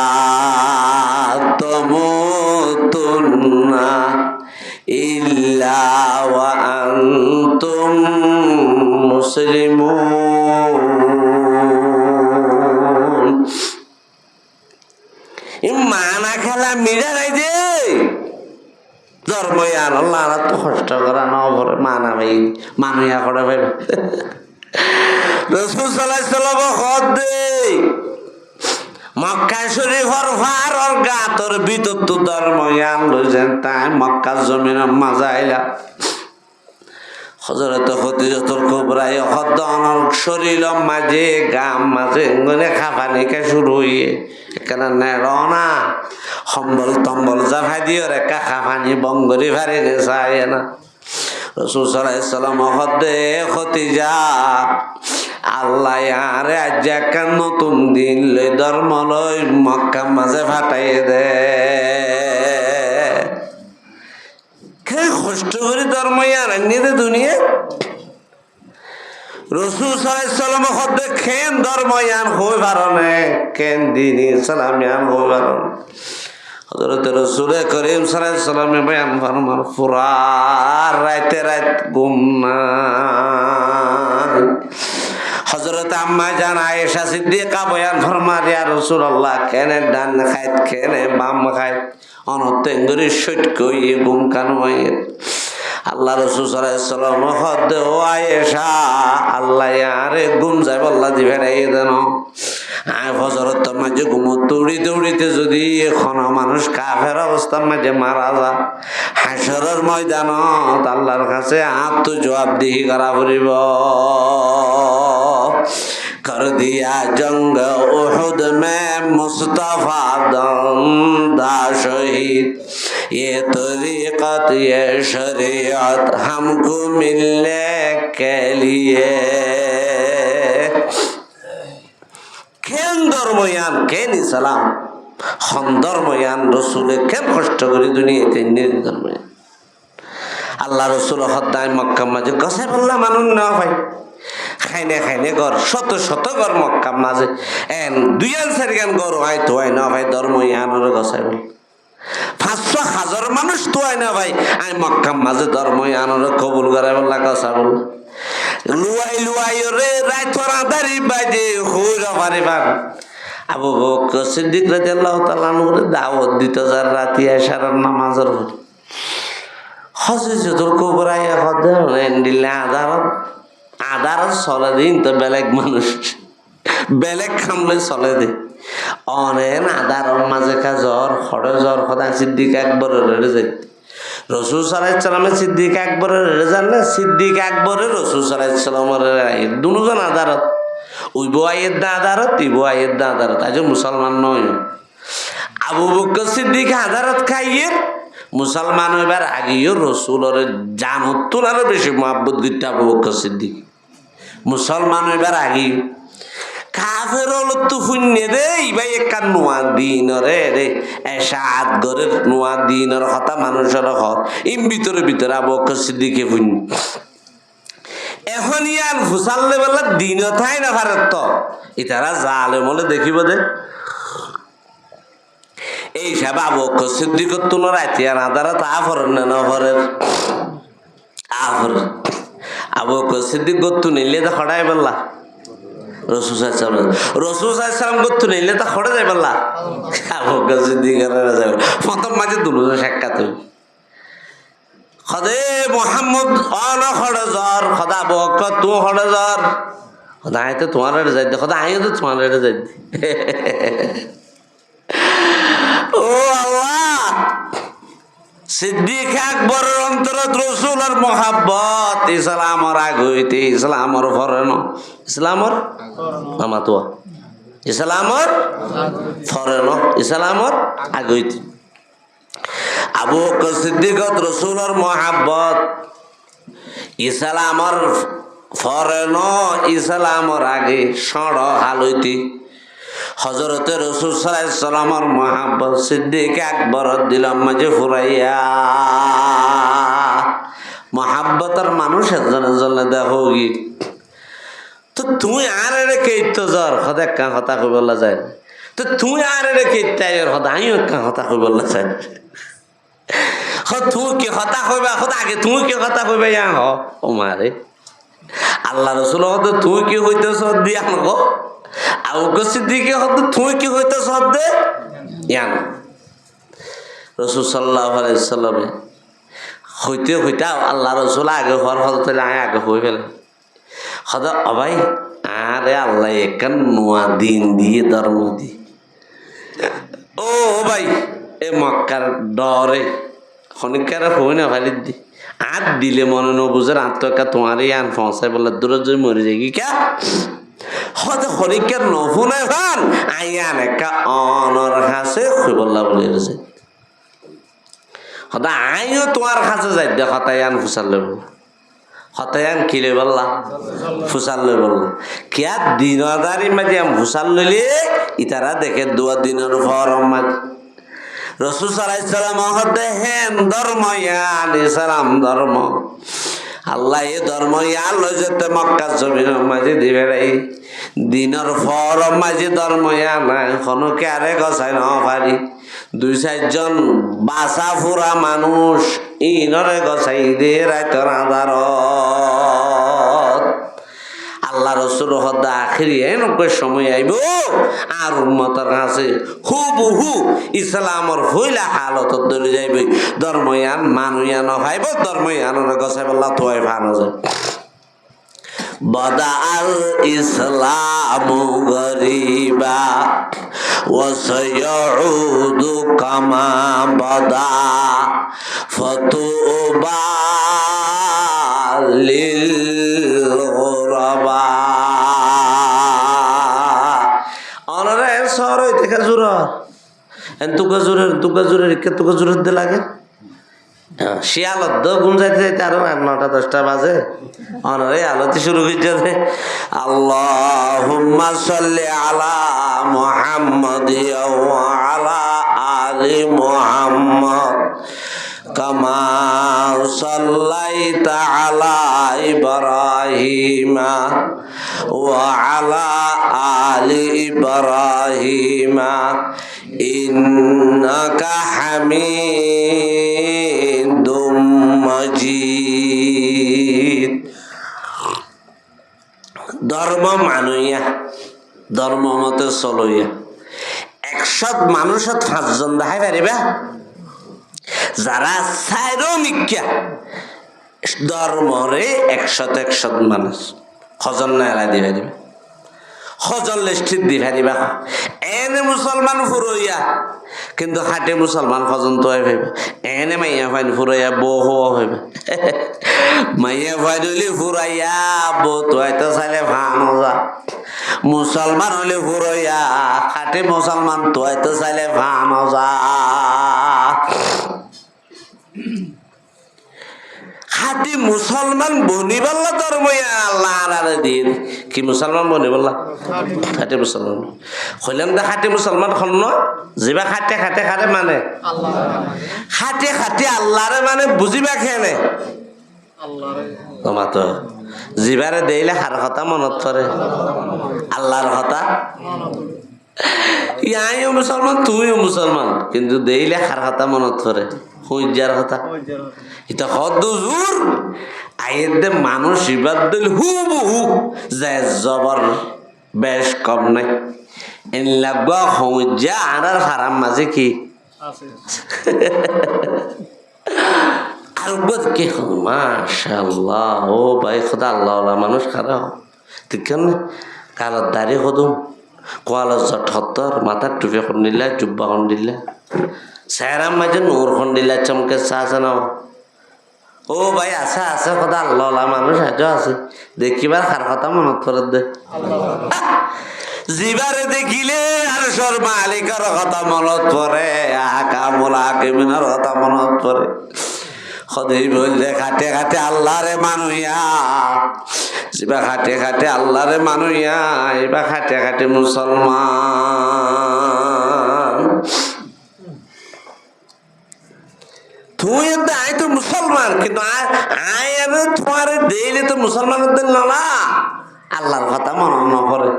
তামুতুন্না ইল্লা ওয়া আনতুম মুসলিমুন। মানা খেলা মিরা নাই যে ধর্ম আর আল্লাহ তো কষ্ট করা না পরে মানা ভাই মানুয়া করে ভাই রাসূল সাল্লাল্লাহু আলাইহি ওয়াসাল্লাম খদ দে মক্কা শরীফের ফার আর গাতর ভিতর তো ধর্ম আনলো যেন তাই মক্কা জমিনের মাঝে আইলা হযরত খদিজাতুল কুবরা হদ্দনের শরীর মাঝে গাম মাঝে গনে খাফানি কে শুরু হইয়ে এখানে নেরনা সম্বল তম্বল জাফা দিও রেখা খাফানি বঙ্গরি ভারে চায় না। রাসূল সাল্লাল্লাহু আলাইহি ওয়াসাল্লাম হদ্দে খদিজা আল্লাহ আরে আজ একটা নতুন দিন লই ধর্ম লই মক্কা মাঝে ফাটাই দে কে কষ্ট করে ধর্ম আনি দে দুনিয়া রসুল সাল্লাম হতে খেন ধর্ম হই পারনে কেন দিন ইসলাম হই পারন হযরত রাসূল করিম সাল্লাল্লাহু আলাইহি ওয়াসাল্লাম বয়ান ফরমান পুরা রাতে রাত ঘুম নাই হযরত আম্মা জান আয়েশা সিদ্দিকা বয়ান ফরমান ইয়া রাসূলুল্লাহ কেন ডান খাইত কেন বাম খাইত অনতেঙ্গুরি শট কই ঘুম কান হয় আল্লাহ রাসূল সাল্লাল্লাহু আলাইহি ওয়াসাল্লাম হদ ও আয়েশা আল্লাহ ইয়ারে ঘুম যাই বল্লা দিবে রে দেন আয় ফজরত মাঝে ঘুমো দৌড়িতে যদি এখন মানুষ কাফের অবস্থার মাঝে মারা যা হাসরের ময়দানত আল্লাহর কাছে তো জবাবদিহি করা পড়িব कर दिया जंग उहुद में मुस्तफा दंदा शहीद ये तरीक़त ये शरीयत हमको मिलने के लिए কেন ধর্ময়ান কেন ইসলাম হন ধর্ময়ান রসুলে কেন কষ্ট করে দুনিয়াতে নিজ ধর্ময়ান আল্লাহ রসুল হদ্দায় মক্কা মাঝে গসাই বললাম মানুষ না ভাই খাইনে খাইনে ঘর শত শত ঘর মক্কা মাঝে এন দুই চারি গান ঘর হয় তো হয় না ভাই ধর্ময়ানোর গসাই বল 500,000 মানুষ তো হয় না ভাই আমি মক্কা মাঝে ধর্ময়ানোর কবুল করে বললা গসা বল লুয়াই রে রাইতরা দাড়ি বাজে হুইরা পারিবার আবু বকর সিদ্দিক রাদিয়াল্লাহু তাআলা আনহুরে দাওয়াত দিত যার রাতি আশারার নামাজের পর হযরতুল কুবরা ইয়া হদে দিলা আদার চলে দিন তো বেলেগ মানুষ বেলেগ খামলে চলে দে অনেন আদার মাঝে কাজর হড়ে জ্বর খোদা সিদ্দিক আকবরের যাই রসুল সাল্লাল্লাহু আলাইহি সাল্লামের সিদ্দিক আকবরের জানে সিদ্দিক আকবরের রসুল সাল্লাল্লাহু আলাইহি সাল্লামের দুজন আদারত উইব আয়ের দা আদারত ইব আয়ের দা আদারত আজ মুসলমান নয় আবু বকর সিদ্দিক আদারত খাইয়ে মুসলমান হইবার আগেও রসুলের জানত আরো বেশি মহব্বত করতে আবু বকর সিদ্দিক মুসলমান হইবার আগে কাফের হলো তো শুনে দেই ভাই একটা নোয়া দিন রে এসাদ ঘরের নোয়া দিনের কথা মানুষের হর ইম ভিতরে আবু বকর সিদ্দিকে শুন এখন ইয়ার ফুসাল্লে বেলা দিন থাই না ভারত তো ইতারা জালে মলে দেখিব দে এই সব আবু বকর সিদ্দিক তুলো রাতিয়া না তারা তা ফরেন না নফরের আফর আবু বকর সিদ্দিক গত্তু নিলে তো খড়াই বললা রসুল সাল্লাম গত্তু নিলে তো খড়ে যাই বললা আবু বকর সিদ্দিক যাবে প্রথম মাঝে দুলো সাক্ষাৎ হইব খদে মোহাম্মদ অন খড়ে জ্বর খদা আবু বকর তু খড়ে জ্বর খদা আয় তো তোমার যাই দে খদা আয় তো তোমার যাই দে ও আল্লাহ সিদ্দিক আকবরের অন্তরত রসুলের মহাব্বত ইসলামর আগ হইতে ইসলামর ফরেন ইসলামর মামাতুয়া ইসলামর ফরেন ইসলামর আগ হইতে আবু বকর সিদ্দিকত রসুলের মহাব্বত ইসলামর ফরেন ইসলামর আগে সড় হাল হইতে হযরতে রাসূল সাল্লাল্লাহু আলাইহি সাল্লামের মহব্বত সিদ্দিক আকবর দিলাম মাঝে ফুরাইয়া মহব্বতের মানুষ একজনের জন্য দেখো কি তো তুই আর রে কেইত জ্বর খদে কা কথা কইবলা যায় তো তুই আর রে কেইতাই খদা আইও কা কথা কইবলা যায় তুই কি কথা কইবা খদা আগে তুই কি কথা কইবা ইয়া হ ও মারে আল্লাহ রাসূল হদ তুই কি হইতেছ দিয়া নগো আবু বকর সিদ্দিকে হদ তুই কি হইতেছ হদ ইয়া না রাসূল সাল্লাল্লাহু আলাইহি সাল্লাম হইতে হইতা আল্লাহ রাসূল আগে হর হতে আগে হই ফেলে হদ ভাই আরে আল্লাহ একন নোয়া দিন দিয়ে ধর্ম দি ও ভাই এ মক্কার ডরে খনিকার হই না ভালি দি আত দিলে মনে ন বুঝার আত্মকা তোমারই আন পৌঁছাই বলে দূর জয় মরে যাই কি কা হদ খনিকার নফুনে ভান আইয়ান একা অনর হাসে কই বললা বলে রেছে হদা আইও তোমার কাছে যাই দে হতায়ান ফুসালে বল হতায়ান কিলে বললা ফুসালে বললা কিয়া দিনদারি মাঝে ফুসাল লইলে ইতারা দেখে দুয়া দিনের ফরম মাঝে রাসূল সাল্লাল্লাহু আলাইহি সাল্লাম হতে হেন ধর্ম ইয়ান ইসলাম ধর্ম আল্লাহ এই ধর্ম ইয়ান লই যেতে মক্কা জমিনের মাঝে দিবে রে দিনের পর মাঝে ধর্ম ইয়ান এখনো কে আরে গছাই না পারি 2-4 জন বাসা ফুরা মানুষ ইনরে গছাই দে রাতের আন্ধারত আল্লাহ রসুল হদ্দা আখিরি এনেক সময় আইব আর উম্মতের কাছে হুবহু ইসলামর হইলা হালত ধরে যাইব ধর্ময়ান মানুয়ান ভাইব ধর্ময়ানের গছাই বললা তোয়াই ভানো যায় বদা আল ইসলামু গরিবা ওয়াসাইউদু কামা বদা ফতুবা লিল গুরবা অনরে সরই থেকে জুর তুকা জুরের কে তুকা জুরের দে লাগে শিয়ালত দ গুণ যাইতে যাইতে আরো 9টা-10টা বাজে অনরে আলতি শুরু হয়ে যাবে আল্লাহুম্মা সাল্লি আলা মুহাম্মাদ ওয়া আলা আলি মুহাম্মাদ কামা সাল্লাইতা আলা ইব্রাহিম ওয়া আলা আলি ইব্রাহিম ইন্নাকা হামিদুম মাজিদ ধর্ম মানুইয়া ধর্ম মতে চলইয়া 100 মানুষত 5 জন দেখাই পারিবা যারা সাইরমিকা ধর্মরে 100 মানুষ হজন না এলাই দিবা দিবা হজন লিস্টিত দিবা দিবা এনে মুসলমান ফুরইয়া কিন্তু হাটে মুসলমান হজন তো হয় ভাইবা এনে মাইয়া ফাইন ফুরাইয়া বউ হওয়া হইবে মাইয়া ফাইনলি ফুরাইয়া বউ তো হয়তো চাইলে ভান যা মুসলমান হলে ফুরাইয়া হাটে মুসলমান তো হয়তো চাইলে ভান যা খাটি মুসলমান বনিবাল্লা ধর্ম আল্লাহ আলারে দিন কি মুসলমান বনিবাল্লা খাটি মুসলমান হইলাম দা খাটি মুসলমান খন ন যিবা খাটে খাটে খাটে মানে আল্লাহ খাটে খাটে আল্লাহরে মানে বুঝিবা খেনে আল্লাহরে তোমাতো যিবারে দেইলে হার কথা মনত পড়ে আল্লাহর কথা ইয়াইও মুসলমান তুইও মুসলমান কিন্তু দেইলে হার কথা মনত পড়ে হইজার কথা এটা হদ্দুজুর আয়ের দে মানুষ ইবাদুল হুবহু যে জবর বেশ কম নাই এন লাগবা হইজা আর হারাম মাঝে কি আছে আর বদ কি মাশাআল্লাহ ও ভাই খোদা আল্লাহ মানুষ খারাপ ঠিক না কালো দাড়ি হদুম কোয়ালো জঠত্তর মাথার টুপি খন দিলা জুব্বা খন দিলা সেরাম মাঝে নূর খন দিলা চমকে আছে না ও ভাই আছে আছে খোদা আল্লাহ মানুষ আজও আছে দেখিবার খার কথা মনত করে দে জিবারে দেখিলে আর সর মালিকের কথা মনত পড়ে আকামুল হাকিমিনের কথা মনত পড়ে সদাই বললে খাটে খাটে আল্লাহরে মানুয়া জিবা খাটে খাটে আল্লাহরে মানুয়া এবার খাটে খাটে মুসলমান তুই আই তো মুসলমান কিন্তু আয় তোমার দিলে তো মুসলমানের দিল না আল্লাহর কথা মনে না পড়ে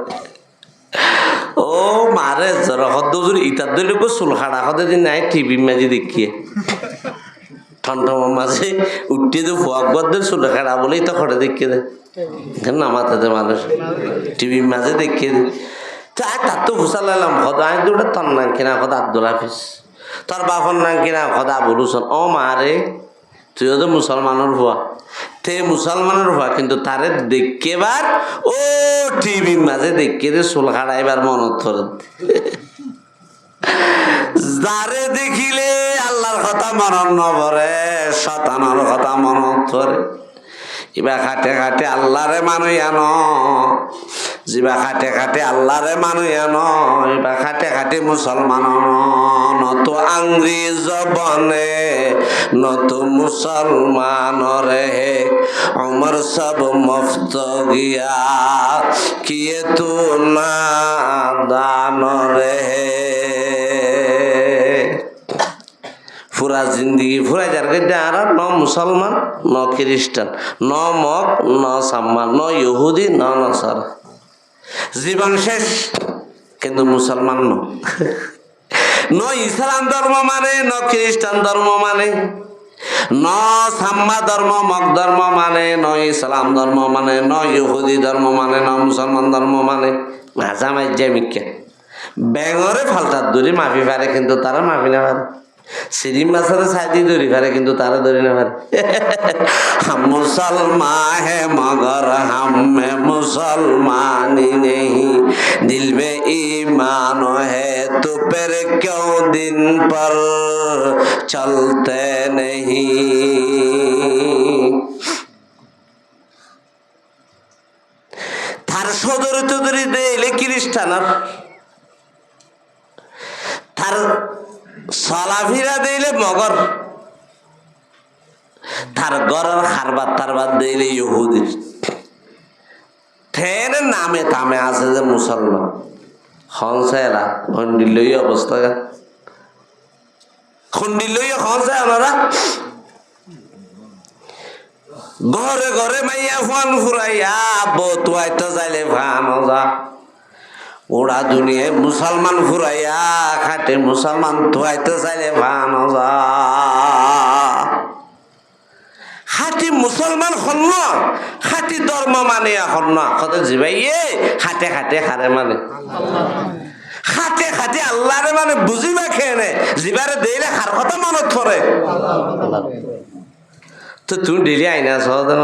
ও মারে জরা হদ্দুজুর ইতার দিলে চুল খাড়া হতে দিন নাই টিভি মাঝে দেখিয়ে ঠনঠমার মাঝে উঠে তো ফুয়াকবরদের চুল খাড়া বলেই তো খড়ে দেখিয়ে দেয় নামাতে মানুষ টিভির মাঝে দেখিয়ে দেয় তার তো ভুষা লাইলাম হদা আই দুটা তোর নাম কিনা হদা আব্দুল হাফিজ তোর বাপর নাম কিনা হদা আবুল হোসেন ও মারে তুইও তো মুসলমানের ভুয়া তে মুসলমানের ভুয়া কিন্তু তারে দেখেবার ও টিভির মাঝে দেখে দে চুল খাড়াইবার মনত করে যারে দেখিলে আল্লাহর কথা মনত নপরে শতানের কথা মনত পড়ে এবার খাটে খাটে আল্লাহরে মানুয়ান যিবা খাটে খাটে আল্লাহরে মানুয়ান এবার খাটে খাটে মুসলমান নত আংরেজ বনে নত মুসলমানরে আমার সব মফত গিয়া কিয়ে তু না দানরে পুরা জিন্দগি ফুরাই যার গেছে আর ন মুসলমান ন খ্রিস্টান ন মগ ন সাম্মান ন ইহুদি ন নসারা জীবন শেষ কিন্তু মুসলমান ন ইসলাম ধর্ম মানে ন খ্রিস্টান ধর্ম মানে ন সাম্মা ধর্ম মগ ধর্ম মানে ন ইসলাম ধর্ম মানে ন ইহুদি ধর্ম মানে ন মুসলমান ধর্ম মানে মাজা মাইজা মিক্কা ব্যাঙরে ফালতার দড়ি মাফি পারে কিন্তু তারা মাফি না পারে সিরিম মাছের সাইদি দড়ি পারে কিন্তু তারা দড়ি না পারে हम मुसलमान है मगर हम में मुसलमानी नहीं दिल में ईमान है तो फिर क्यों दिन पर चलते नहीं थार सदरी तदरी दिले ख्रिस्टानर थार सलाफिरा दिले मगर थार गरर खारबात तारबात दिले इहुदी ठेने नामे तामे आसे जे मुसलमान खनसेला खंडिलई अवस्था खंडिलई खनसे ओनारा घरे घरे माइया फान फुराइया बतुआइते जाइले फान जा ओड़ा दुनिया मुसलमान फुराइया खाटे मुसलमान तुआइते जाइले फान जा खाटी मुसलमान खन्न खाटी धर्म माने खन्न खत जिबाइए खाटे खाटे खारे माने खाटे खाटे अल्लाह रे माने बुझिबा खेने जिबारे देले खार कथा मनत करे तो तू डेली आईना सदन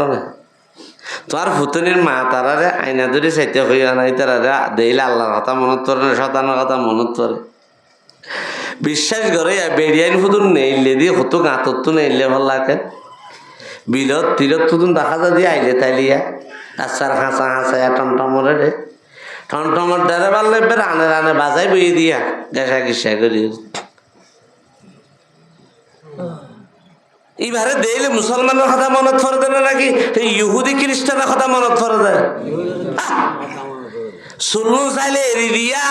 তোর ফুতনির মা তারারে আয়না ধরে চাইতে হইয়া নাই তারা দেইলে আল্লাহর কথা মনত পড়ে না শতানের কথা মনত পড়ে বিশ্বাস করে বেরিয়াইন ফুতুন নেইলে দিয়ে হতো গাঁতত নেইলে ভাল লাগে বিলত তীরত ফুতুন দেখা যা দিয়ে আইলে তাইলিয়া আচ্ছার হাসা হাসা টমটমরে রে টমটমর ডেরে পারলে রানে রানে বাজাই বইয়ে দিয়া গেসা গিসা করি এইবারে দেইলে মুসলমানের কথা মনত পড়ে দেয় না নাকি ইহুদি খ্রিস্টানের কথা মনত পড়ে দেয় শুনু চাইলে এরি দিয়া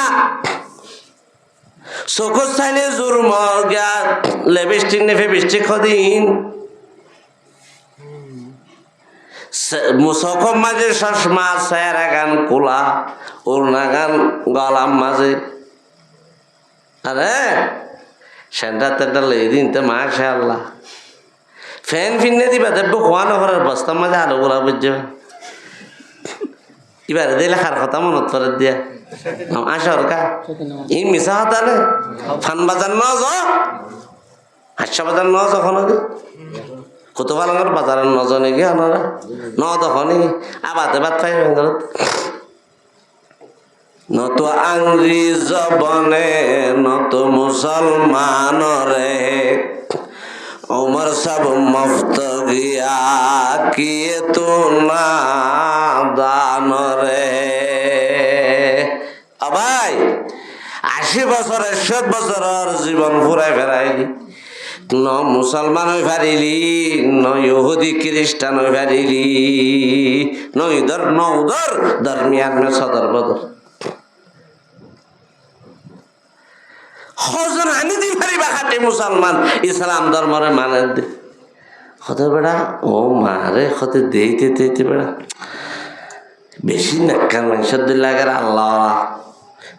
চকুত চাইলে জোর মগা লেবিস্টিক নে ফেবিস্টিক খদিন মুসকম মাঝে চশমা চেহারা গান কোলা ওড়না গান গলাম মাঝে আরে সেন্টার টেন্টার লেগে দিন তো মাশাআল্লাহ ফ্যান ফিনে দিবা দেখবো খোয়ানো করার বস্তার মাঝে আলো গোলা বুঝছো এবারে দিলে খার কথা মনত পরে দিয়া আসর কা এই মিশা হতালে ফান বাজার ন হাস্য বাজার ন যখন কত পালনের বাজারের নজনে গিয়ে আপনারা ন তখনই আবাদে বাদ পাই নত আংরি জবনে নত মুসলমান রে उमर सब मुफ्त गया किए तो ना दान रे अबाई 80 বছর 100 বছর জীবন ফুরাই ফেরাই ন মুসলমান হয়ে ফেরিলি ন ইহুদি খ্রিস্টান হয়ে ফেরিলি ন ইধর ন উধর দরমিয়ান মে সদর বদর হজন আনি দি পারিবা খাটি মুসলমান ইসলাম ধর্মরে মানে দে হতে বেড়া ও মারে হতে দেইতে দেইতে বেড়া বেশি নাক্কার মানুষের দিল লাগার আল্লাহ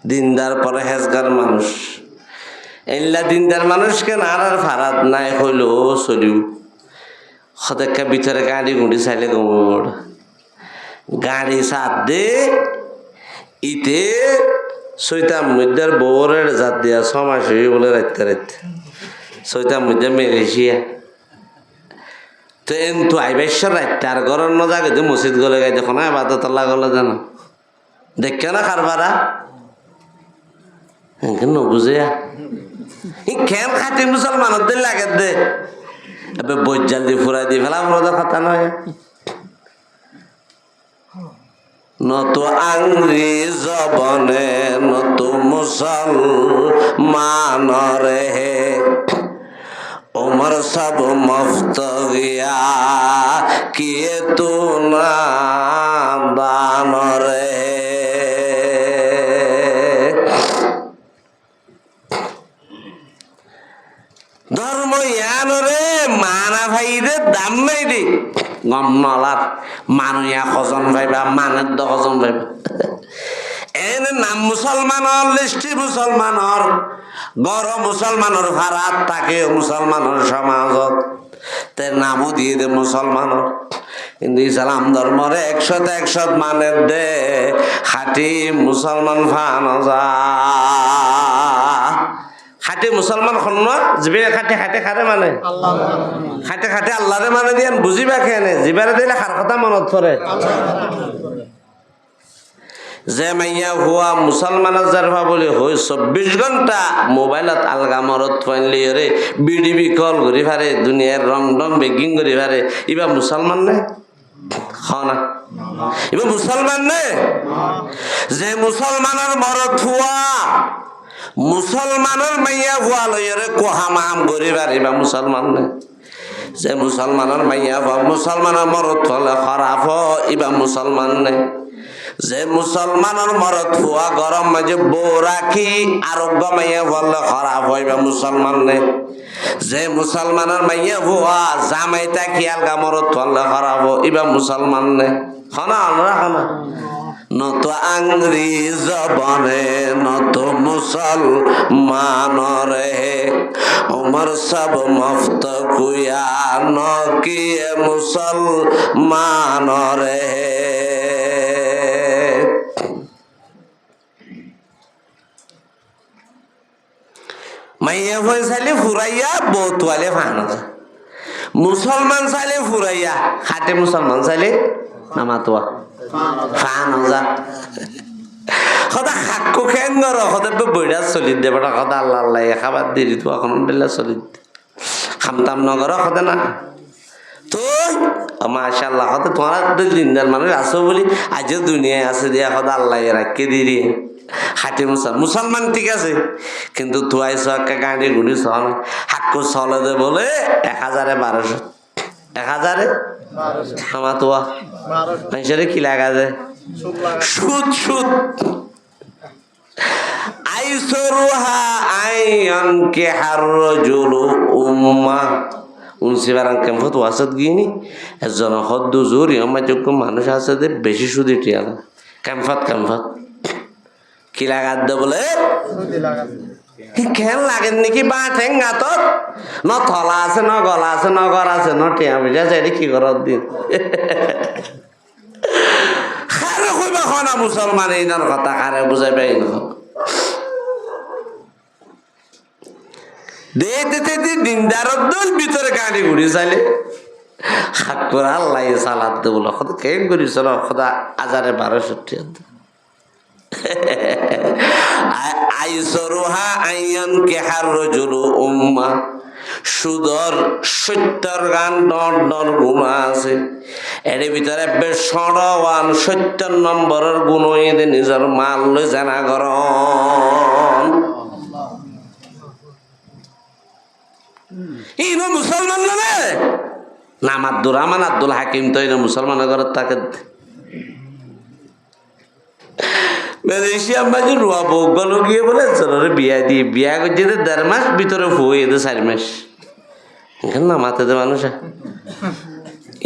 দিনদার পরে হেজগার মানুষ এল্লা দিনদার মানুষকে আর আর ফারাত নাই হইল চলিও হতেকা ভিতরে গাড়ি গুঁড়ি চাইলে গমর গাড়ি সাত দে ইতে সৈতাম মধ্যের বউরের জাত দিয়া 6 মাস হয়ে বলে রাখতে রাখতে সৈতাম মধ্যে মেরেছিয়া তো এন্তু আইবেশ্বর রাখতে আর ঘরের ন জাগে তো মসজিদ গলে গাই দেখো না বাদতলা গলে জানো দেখে না কারবারা বুঝিয়া খেম খাতি মুসলমানদের লাগে দে এবার বৈজাল দিয়ে ফুরাই দিয়ে ফেলা বড় কথা নয় নত আংরি জবনে নত মুসলমান রে उमर सब मुफ्त गया किए तू ना दान रे ধর্ম খানা খাইরে দাম নাই রে গম নলার মানুয়া খজন পাইবা মানের দ খজন পাইবা এনে নাম মুসলমানের লিস্টি মুসলমানের বড় মুসলমানের ভাড়াত থাকে মুসলমানের সমাজত তে নামও দিয়ে দে মুসলমানের কিন্তু ইসলাম ধর্মরে 100 মানের দে খাটি মুসলমান ফানো যা খাটি মুসলমান খন্ন জিবে খাটি খাটে খারে মানে খাটে খাটে আল্লাহরে মানে দিয়ে বুঝিবা কেনে জিবারে দিলে খার কথা মনত পড়ে যে মাইয়া হুয়া মুসলমানের জারফা বলে হই 24 ঘন্টা মোবাইলত আলগা মরত ফাইনলি রে বিডিবি কল করি ফারে দুনিয়ার রং রং বেগিং করি ফারে ইবা মুসলমান নে খানা ইবা মুসলমান নে যে মুসলমানের মরত হুয়া মুসলমানের মাইয়া হুয়া লইরে কোহামাম করি ফারে ইবা মুসলমান নে যে মুসলমানের মাইয়া হুয়া মুসলমানের মরত হলে খারাপ ইবা মুসলমান নে যে মুসলমানের মরত হুয়া গরম মাঝে বউ রাখি আরোগ্য মাইয়া বললে খারাপ হইবা মুসলমান নে যে মুসলমানের মাইয়া হুয়া জামাইতা খিয়াল গা মরত বললে খারাপ ইবা মুসলমান নে হনা আমরা হনা নত আংরি জবনে নত মুসলমানরে উমর সব মফত কুয়া নকিয়ে মুসলমানরে মাইয়া হয়ে চাইলে ফুরাইয়া বৌতুয়ালে ফানো মুসলমান চাইলে ফুরাইয়া খাটে মুসলমান চাইলে নামাতোয়া ফানো যা সদা শাকু খেন গর সদায় বইরা চলি দে বেটা সদা আল্লাহ আল্লাহ খাবার দেরি তো এখন দিলে চলি খামতাম নগর সদা না তুই মাশাআল্লাহ সদা তোমার দিনদার মানুষ আছো বলি আজও দুনিয়ায় আছে দিয়া সদা আল্লাহ রাখকে দিয়ে খাটি মুসলমান ঠিক আছে কিন্তু তুয়াই একটা গাড়ি গুড়ি চল হাক্কু চলে দে বলে 1000-1200 আমার তোয়া মানুষের কি লাগা যায় সুদ সুদ আইসরুহা আইয়ান কে হারজুলু উম্মা উনসি বারাং কেমফত ওয়াসত গিনি একজন হদ্দু জোরি আমার যোগ্য মানুষ আছে যে বেশি সুদি টিয়ালা কেমফত কি লাগাত দে বলে কেন লাগেন নাকি বা ঠেঙ্গা তো ন থলা আছে ন গলা আছে ন ঘর আছে ন টিয়া বুঝা যায় কি করত দিন খারে কইবা খনা মুসলমান এইনার কথা খারে বুঝাই পাই না দে দিনদারত দল ভিতরে গাড়ি ঘুরি চাইলে হাক করে আল্লাহ সালাদ দে বলো কত কেন করিস খোদা 1000-1200 আইসরুহা আইয়ান কে হারজুলু উম্মা সুদর 70 গান ডর গুণা আছে এর ভিতরে বেশ 70 নম্বরের গুণ এদের নিজের মাল লই জানা গরম ইনো মুসলমান না মাদ্দুর আমান আব্দুল হাকিম তো ইনো মুসলমানের ঘর তাকে মালয়েশিয়া মাঝে রুয়া বউগুলো গিয়ে বলে চলো বিয়া দিয়ে বিয়া করছে 1.5 মাস ভিতরে ফুয়ে 4 মাস এখানে না মাথাতে মানুষ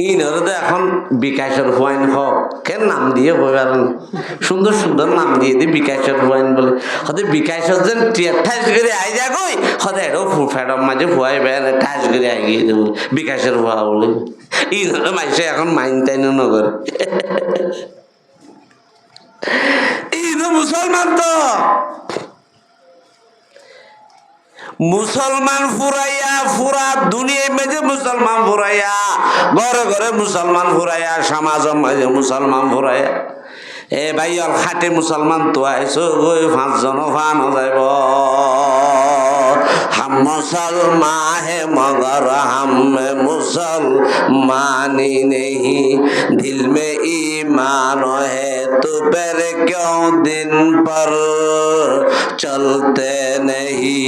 ইনরে তো এখন বিকাশের হুয়াইন হোক কেন নাম দিয়ে হয়ে পারেন সুন্দর সুন্দর নাম দিয়ে দি বিকাশের হুয়াইন বলে হতে বিকাশের যেন ঠাস করে আই যা কই হতে এটাও ফ্যাডম মাঝে হুয়াই বেড়ে ঠাস করে আই গিয়ে দেবো বিকাশের হুয়া বলে ইনরে মাইসে এখন মাইন তাইন নগর মুসলমান তো মুসলমান ফুরাইয়া ফুরা দুনিয়ায় মেঝে মুসলমান ফুরাইয়া ঘরে ঘরে মুসলমান ফুরাইয়া সমাজের মাঝে মুসলমান ফুরাইয়া এ ভাই খাটে মুসলমান তো আইসো গই 5 জন ফানো যাইব हम मुसलमान है मगर हम में मुसलमानी नहीं दिल में ईमान है तो पर क्यों दिन पर चलते नहीं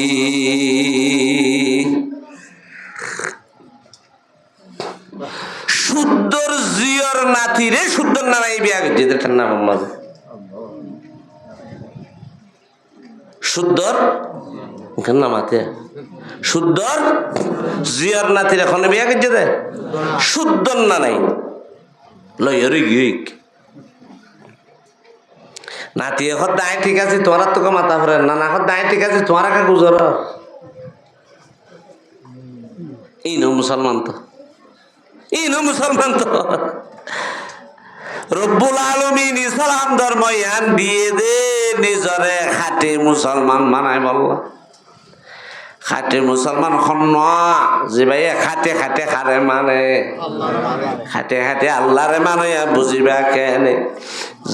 শুদ্ধর জিয়র নাতি রে শুদ্ধর নামাই বিয়া করছে এটার নাম মাঝে শুদ্ধর কেন নামাতে শুদ্ধর জিয়র নাতির এখন বিয়া করছে দে শুদ্ধর না নাই লইয়রি গিক নাতি এখন দায় ঠিক আছে তোমার তোকে মাথা ফেরে না না এখন দায় ঠিক আছে তোমার কা গুজর ইনো মুসলমান তো রব্বুল আলামিন ইসলাম ধর্ম ইয়ান দিয়ে দে নিজরে খাঁটি মুসলমান মানায় বললা খাঁটি মুসলমান খন্ন যে ভাই খাটে খারে মানে খাটে আল্লাহরে মানে বুঝিবা কেনে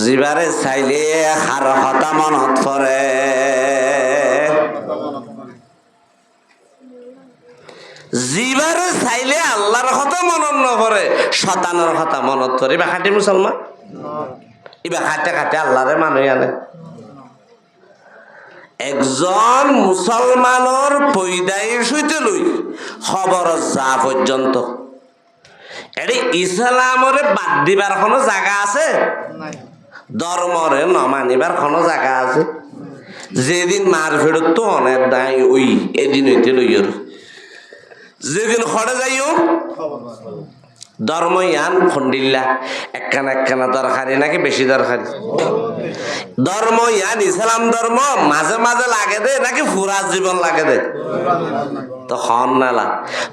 জিবারে চাইলে খার হতা মনত পরে জিবারে চাইলে আল্লাহর কথা মনত নপরে শতানের কথা মনত পরে এবার খাঁটি মুসলমান এবার খাটে আল্লাহরে মানুষ আনে একজন মুসলমানের পৈদাইশ হইতে লই খবর যা পর্যন্ত এটি ইসলামরে বাদ দিবার কোনো জায়গা আছে ধর্মরে নমানিবার কোনো জায়গা আছে যেদিন মার ফেরত তো অনেক দায় ওই এদিন হইতে লইয়র যেদিন খড়ে যাইও ধর্ম ইয়ান খন্ডিল্লা একখানা দরকারি নাকি বেশি দরকারি ধর্ম ইয়ান ইসলাম ধর্ম মাঝে মাঝে লাগে দে নাকি পুরা জীবন লাগে দে তো খন নালা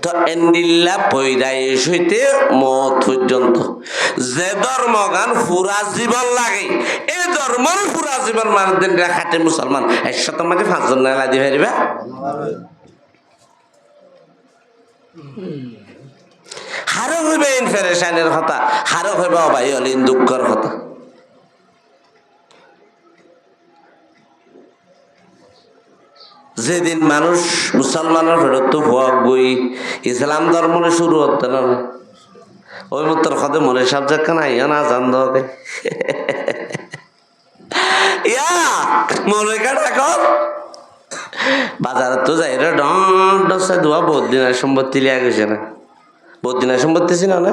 তো এন্ডিল্লা পৈদাইশ হইতে মত পর্যন্ত যে ধর্ম গান পুরা জীবন লাগে এই ধর্মর পুরা জীবন মানে দিন খাটে মুসলমান একশত মাঝে 5 জন নালা দি পারিবা হারো হইবে ইনফেরেশনের কথা হারো হইবে ভাই অলিন দুঃখর কথা যেদিন মানুষ মুসলমানের ফেরত হওয়া বই ইসলাম ধর্মে শুরু হতে না ওই মতর কথা মনে সাবজেক্ট কেন আইয়া না জান দে ইয়া মনে কাটা কর বাজারে তো যাই রে ডসে দোয়া বহুত দিনের সম্পত্তি লিয়া গেছে না বহুত দিনের সম্পত্তি ছিল না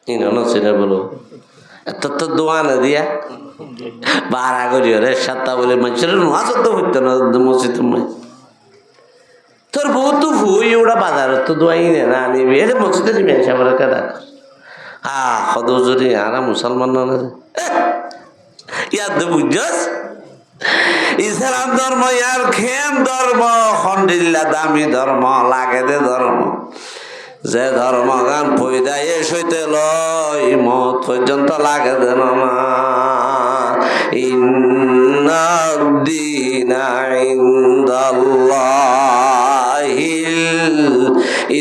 ইনো ছিল বলো এত তো দোয়া না দিয়া বারা করিও রে সাতটা বলে মানুষের নোয়া চোদ্দ হইতো না মসজিদ তোর বউ তো ভুই ওরা বাজারে তো দোয়াই না আনিবি এটা মসজিদে দিবি সবার কেদা সদৌ যদি আরা মুসলমান না ইয়াদ বুঝছস ইসলাম ধর্ম ইয়ার খেম ধর্ম খন্ডিল্লা দামি ধর্ম লাগে দে ধর্ম যে ধর্ম গান পয়দায় সইতে লয় মত পর্যন্ত লাগে দে না ইন্নাদ্দীনা ইনদাল্লাহিল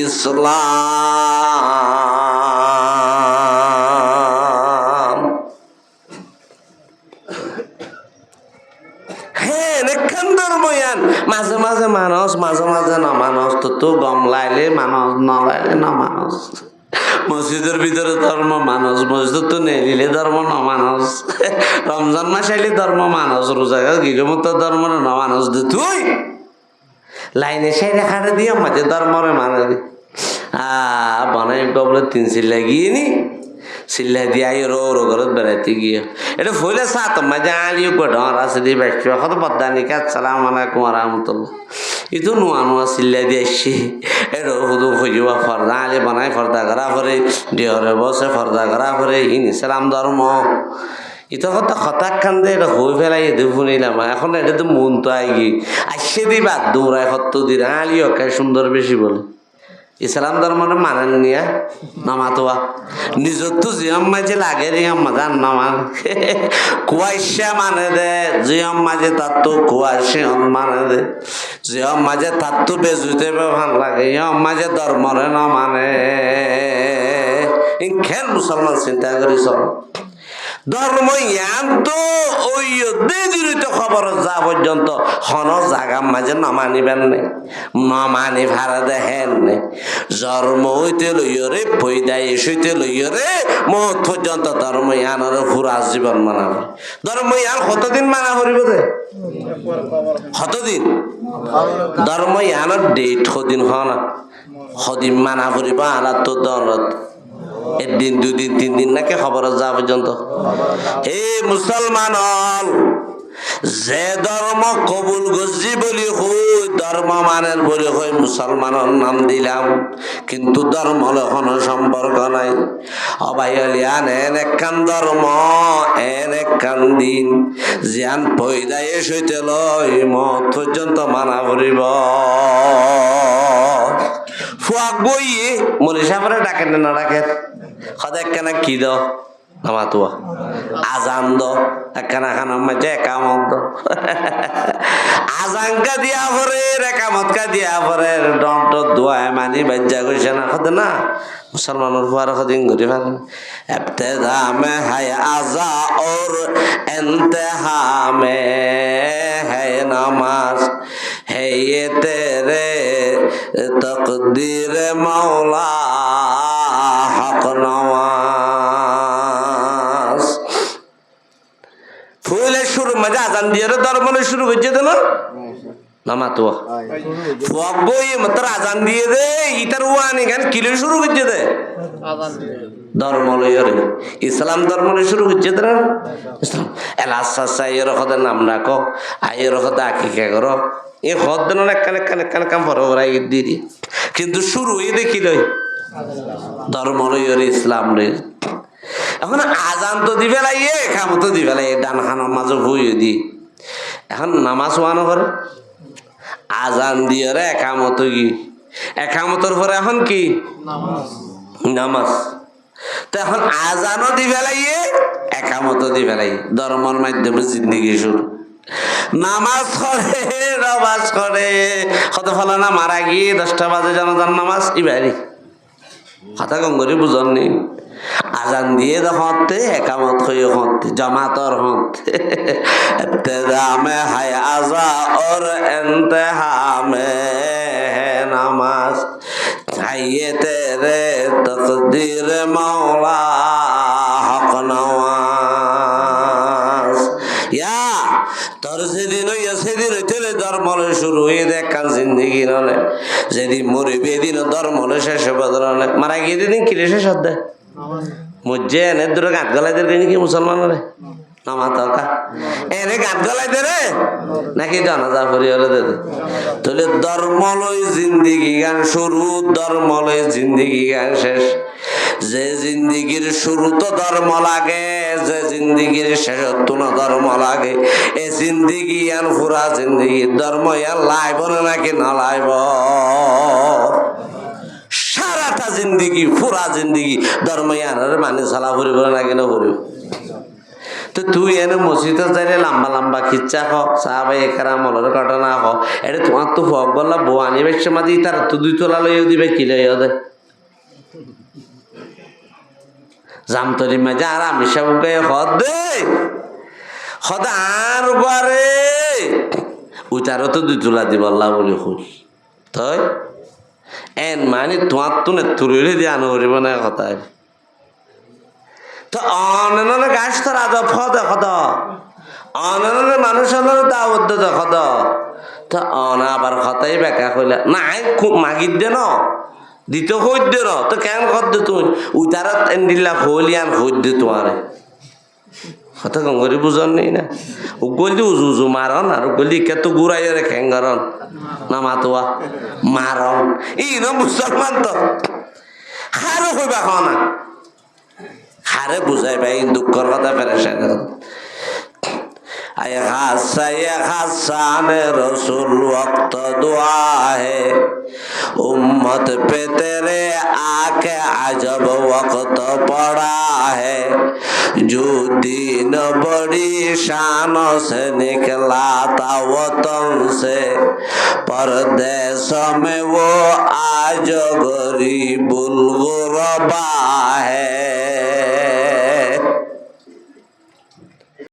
ইসলাম মাঝে মাঝে মানুষ মাঝে মাঝে না মানুষ তো গম লাইলে মানুষ নলাইলে না মানুষ মসজিদের ভিতরে ধর্ম মানুষ মসজিদ তো নেলিলে ধর্ম ন মানুষ রমজান মাস আইলে ধর্ম মানুষ রোজা গিরমত ধর্ম ন মানুষ দে তুই লাইনে সেই রেখাটা দিয়ে মাঝে ধর্মরে মানে বানাই বলে 3 চিল্লা গিয়ে নি চিল্লা দিয়ে আই রো ঘরত বেড়াইতে গিয়ে এটা ফুলে সাত মজা আলিও গড় আছে দিয়ে বেসবে কত বদানিকা আসসালামু আলাইকুম রহমতুল্লাহ ইতো নোয়া চিল্লা দিয়ে আসছি এটা শুধু খুঁজিবা ফর্দা আলি বানাই ফর্দা করা করে দেহরে বসে ফর্দা করা করে ইন ইসলাম ধর্ম ইতো কথা হঠাৎ কান্দে এটা হয়ে ফেলাই এদের শুনিলাম এখন এটা তো মন তো আইগি আসছে দি বাদ দৌড়ায় সত্য দিন আলিও কে সুন্দর বেশি বলে ইসলাম ধর্মটা মানেন নিয়া নামাতোয়া নিজর তো জিয়ম মাঝে লাগে রে মাজান নামান কুয়াশা মানে দে জিয়ম মাঝে তার তো কুয়াশা মানে দে জিয়ম মাঝে তার তো বেজুতে ভাল লাগে ইয়ম মাঝে ধর্মরে ন মানে খেল মুসলমান চিন্তা করি চল ধর্ম ইয়ান তো ওই দিদিত খবর যা পর্যন্ত হন জাগা মাঝে নমানিবেন নেই নমানি ভাড়া দেখেন নেই জন্ম হইতে লইয়রে পৈদাইশ হইতে লইয়রে মত পর্যন্ত ধর্ম ইয়ানের পুরা জীবন মানাবে ধর্ম ইয়ান কতদিন মানা করিব দে কতদিন ধর্ম ইয়ানের ডেট সদিন হয় না সদিন মানা করিব আর তো দরত একদিন 2 দিন 3 দিন নাকি খবর যা পর্যন্ত হে মুসলমান যে ধর্ম কবুল গজি বলি হই ধর্ম মানের বলি হই মুসলমানের নাম দিলাম, কিন্তু ধর্ম কোনো সম্পর্ক নাই। অবাইলিয়ান এন একখান ধর্ম, এন একখান দিন, জিয়ান পয়দায়ে সইতে লয় মত পর্যন্ত মানা করিব। ফুয়াক বইয়ে মনীষা পরে ডাকেন না ডাকেন সদায় কেনা কি দ নামাতুয়া আজান দ একখানা খানা মাঝে একামত দ আজানকা দিয়া পরে একামতকা দিয়া পরে ডন্ট দোয়ায় মানি বাজ্যা কইছে না সদে না মুসলমানের ফুয়ার সদিন ঘুরি ফেলে এবতেদা মে হায় আজা ওর এন্তেহা মে হায় নামাজ है ये तेरे तकदीर मौला हक नवाज। ফুলে শুরু মজা আজান দিয়ে দরমনে শুরু করছে তো না নামা তো ফুয়াক বই মাত্র আজান দিয়ে দে ইতার ওয়ানি গান কিলে শুরু করছে দে ধর্ম লইরে ইসলাম ধর্ম লই শুরু করছে তো না ইসলাম এলাসা এর কথা নাম রাখো আয়ের কথা আকিকা করো এ হদ না একখান কাম পরে ওরা দিদি কিন্তু শুরু হয়ে দেখি লই ধর্ম লইরে ইসলাম লই। এখন আজান তো দি ফেলাইয়ে কাম তো দি ফেলাই ডান খানোর মাঝে ভুইয়ে দি এখন নামাজ ওয়ানো করে আজান দিয়ে রে একামত কি একামতর পরে এখন কি নামাজ। তো এখন আজানও দি ফেলাইয়ে একামতও দি ফেলাই ধর্মের মাধ্যমে জিন্দগি শুরু। নামাজ করে নামাজ করে কত ফলা না মারা গিয়ে 10টা বাজে জানাজান নামাজ ইবারি কথা গঙ্গরি বুঝননি আজান দিয়ে হতে একামত হয়ে হতে জামাতর হতে ইবতিদা মে হায় আজা और इंतहा में है नमाज चाहिए तेरे तकदीर मौला हक नवाज। या তোর যেদিন হইয়া সেদিন হইতে ধর্ম শুরু হয়ে দেখ কান জিন্দগি নলে যেদিন মরিবে এদিন ধর্ম শেষ বদলে মারা গিয়ে দিন কিলে শেষ হতে মুঝে এনে দূরে গাঁত গলাই দে কি মুসলমানরে নামাতা এনে গাঁত গলাই দে রে নাকি জানাজা পড়িয়ালে দে তাহলে ধর্মলয় জিন্দিগি গান শুরু ধর্মলয় জিন্দিগি গান শেষ। যে জিন্দিগির শুরু তো ধর্ম লাগে যে জিন্দিগির শেষ তো না ধর্ম লাগে এ জিন্দিগি আর পুরা জিন্দিগি ধর্ম আর লাইব নাকি না লাইব সারাটা জিন্দিগি পুরা জিন্দিগি ধর্ম আর মানে চলা ফুরিব নাকি না ফুরিব। তো তুই এনে মসজিদে যাইলে লম্বা লম্বা খিচ্চা খ সাহাবাই একরা মনের ঘটনা খ এটা তোমার তো ফক বললা বউ আনিবে মাদি তার তো 2 তোলা লইয়া দিবে কি লইয়া দে জামতরি মাঝে আর আমি সবকে হদ দে হদ আর বারে উচারও তো 2 তোলা দিব আল্লাহ বলে খুল তাই এন মানে তোমার তো নে তুলে দিয়ে আনো করিব না কথা তো অননে গাছ তো রাজা ফদ খদ অননে মানুষ দাওয়াত দে খদ তো অনা আবার কথাই বেকা কইলা নাই খুব মাগির দে ন দিতে হইত দে তো কেন কর দে তুই উতারাত এন্ডিলা হলিয়ান হইত দে তোমারে কথা গঙ্গরি বুঝন নেই না ও গলি উজু মারন আর গলি কত গুড়াই রে খেঙ্গারন না মাতোয়া মারন এই না মুসলমান তো হারো হইবা খানা হারে বুঝাই ভাই দুঃখর কথা পেরেশান आए हासान रसूल वक्त दुआ है उम्मत पे तेरे आके अजब वक्त पड़ा है जो दिन बड़ी शान से निकला था वतन से परदेश में वो आज गरीबुल गुरबा है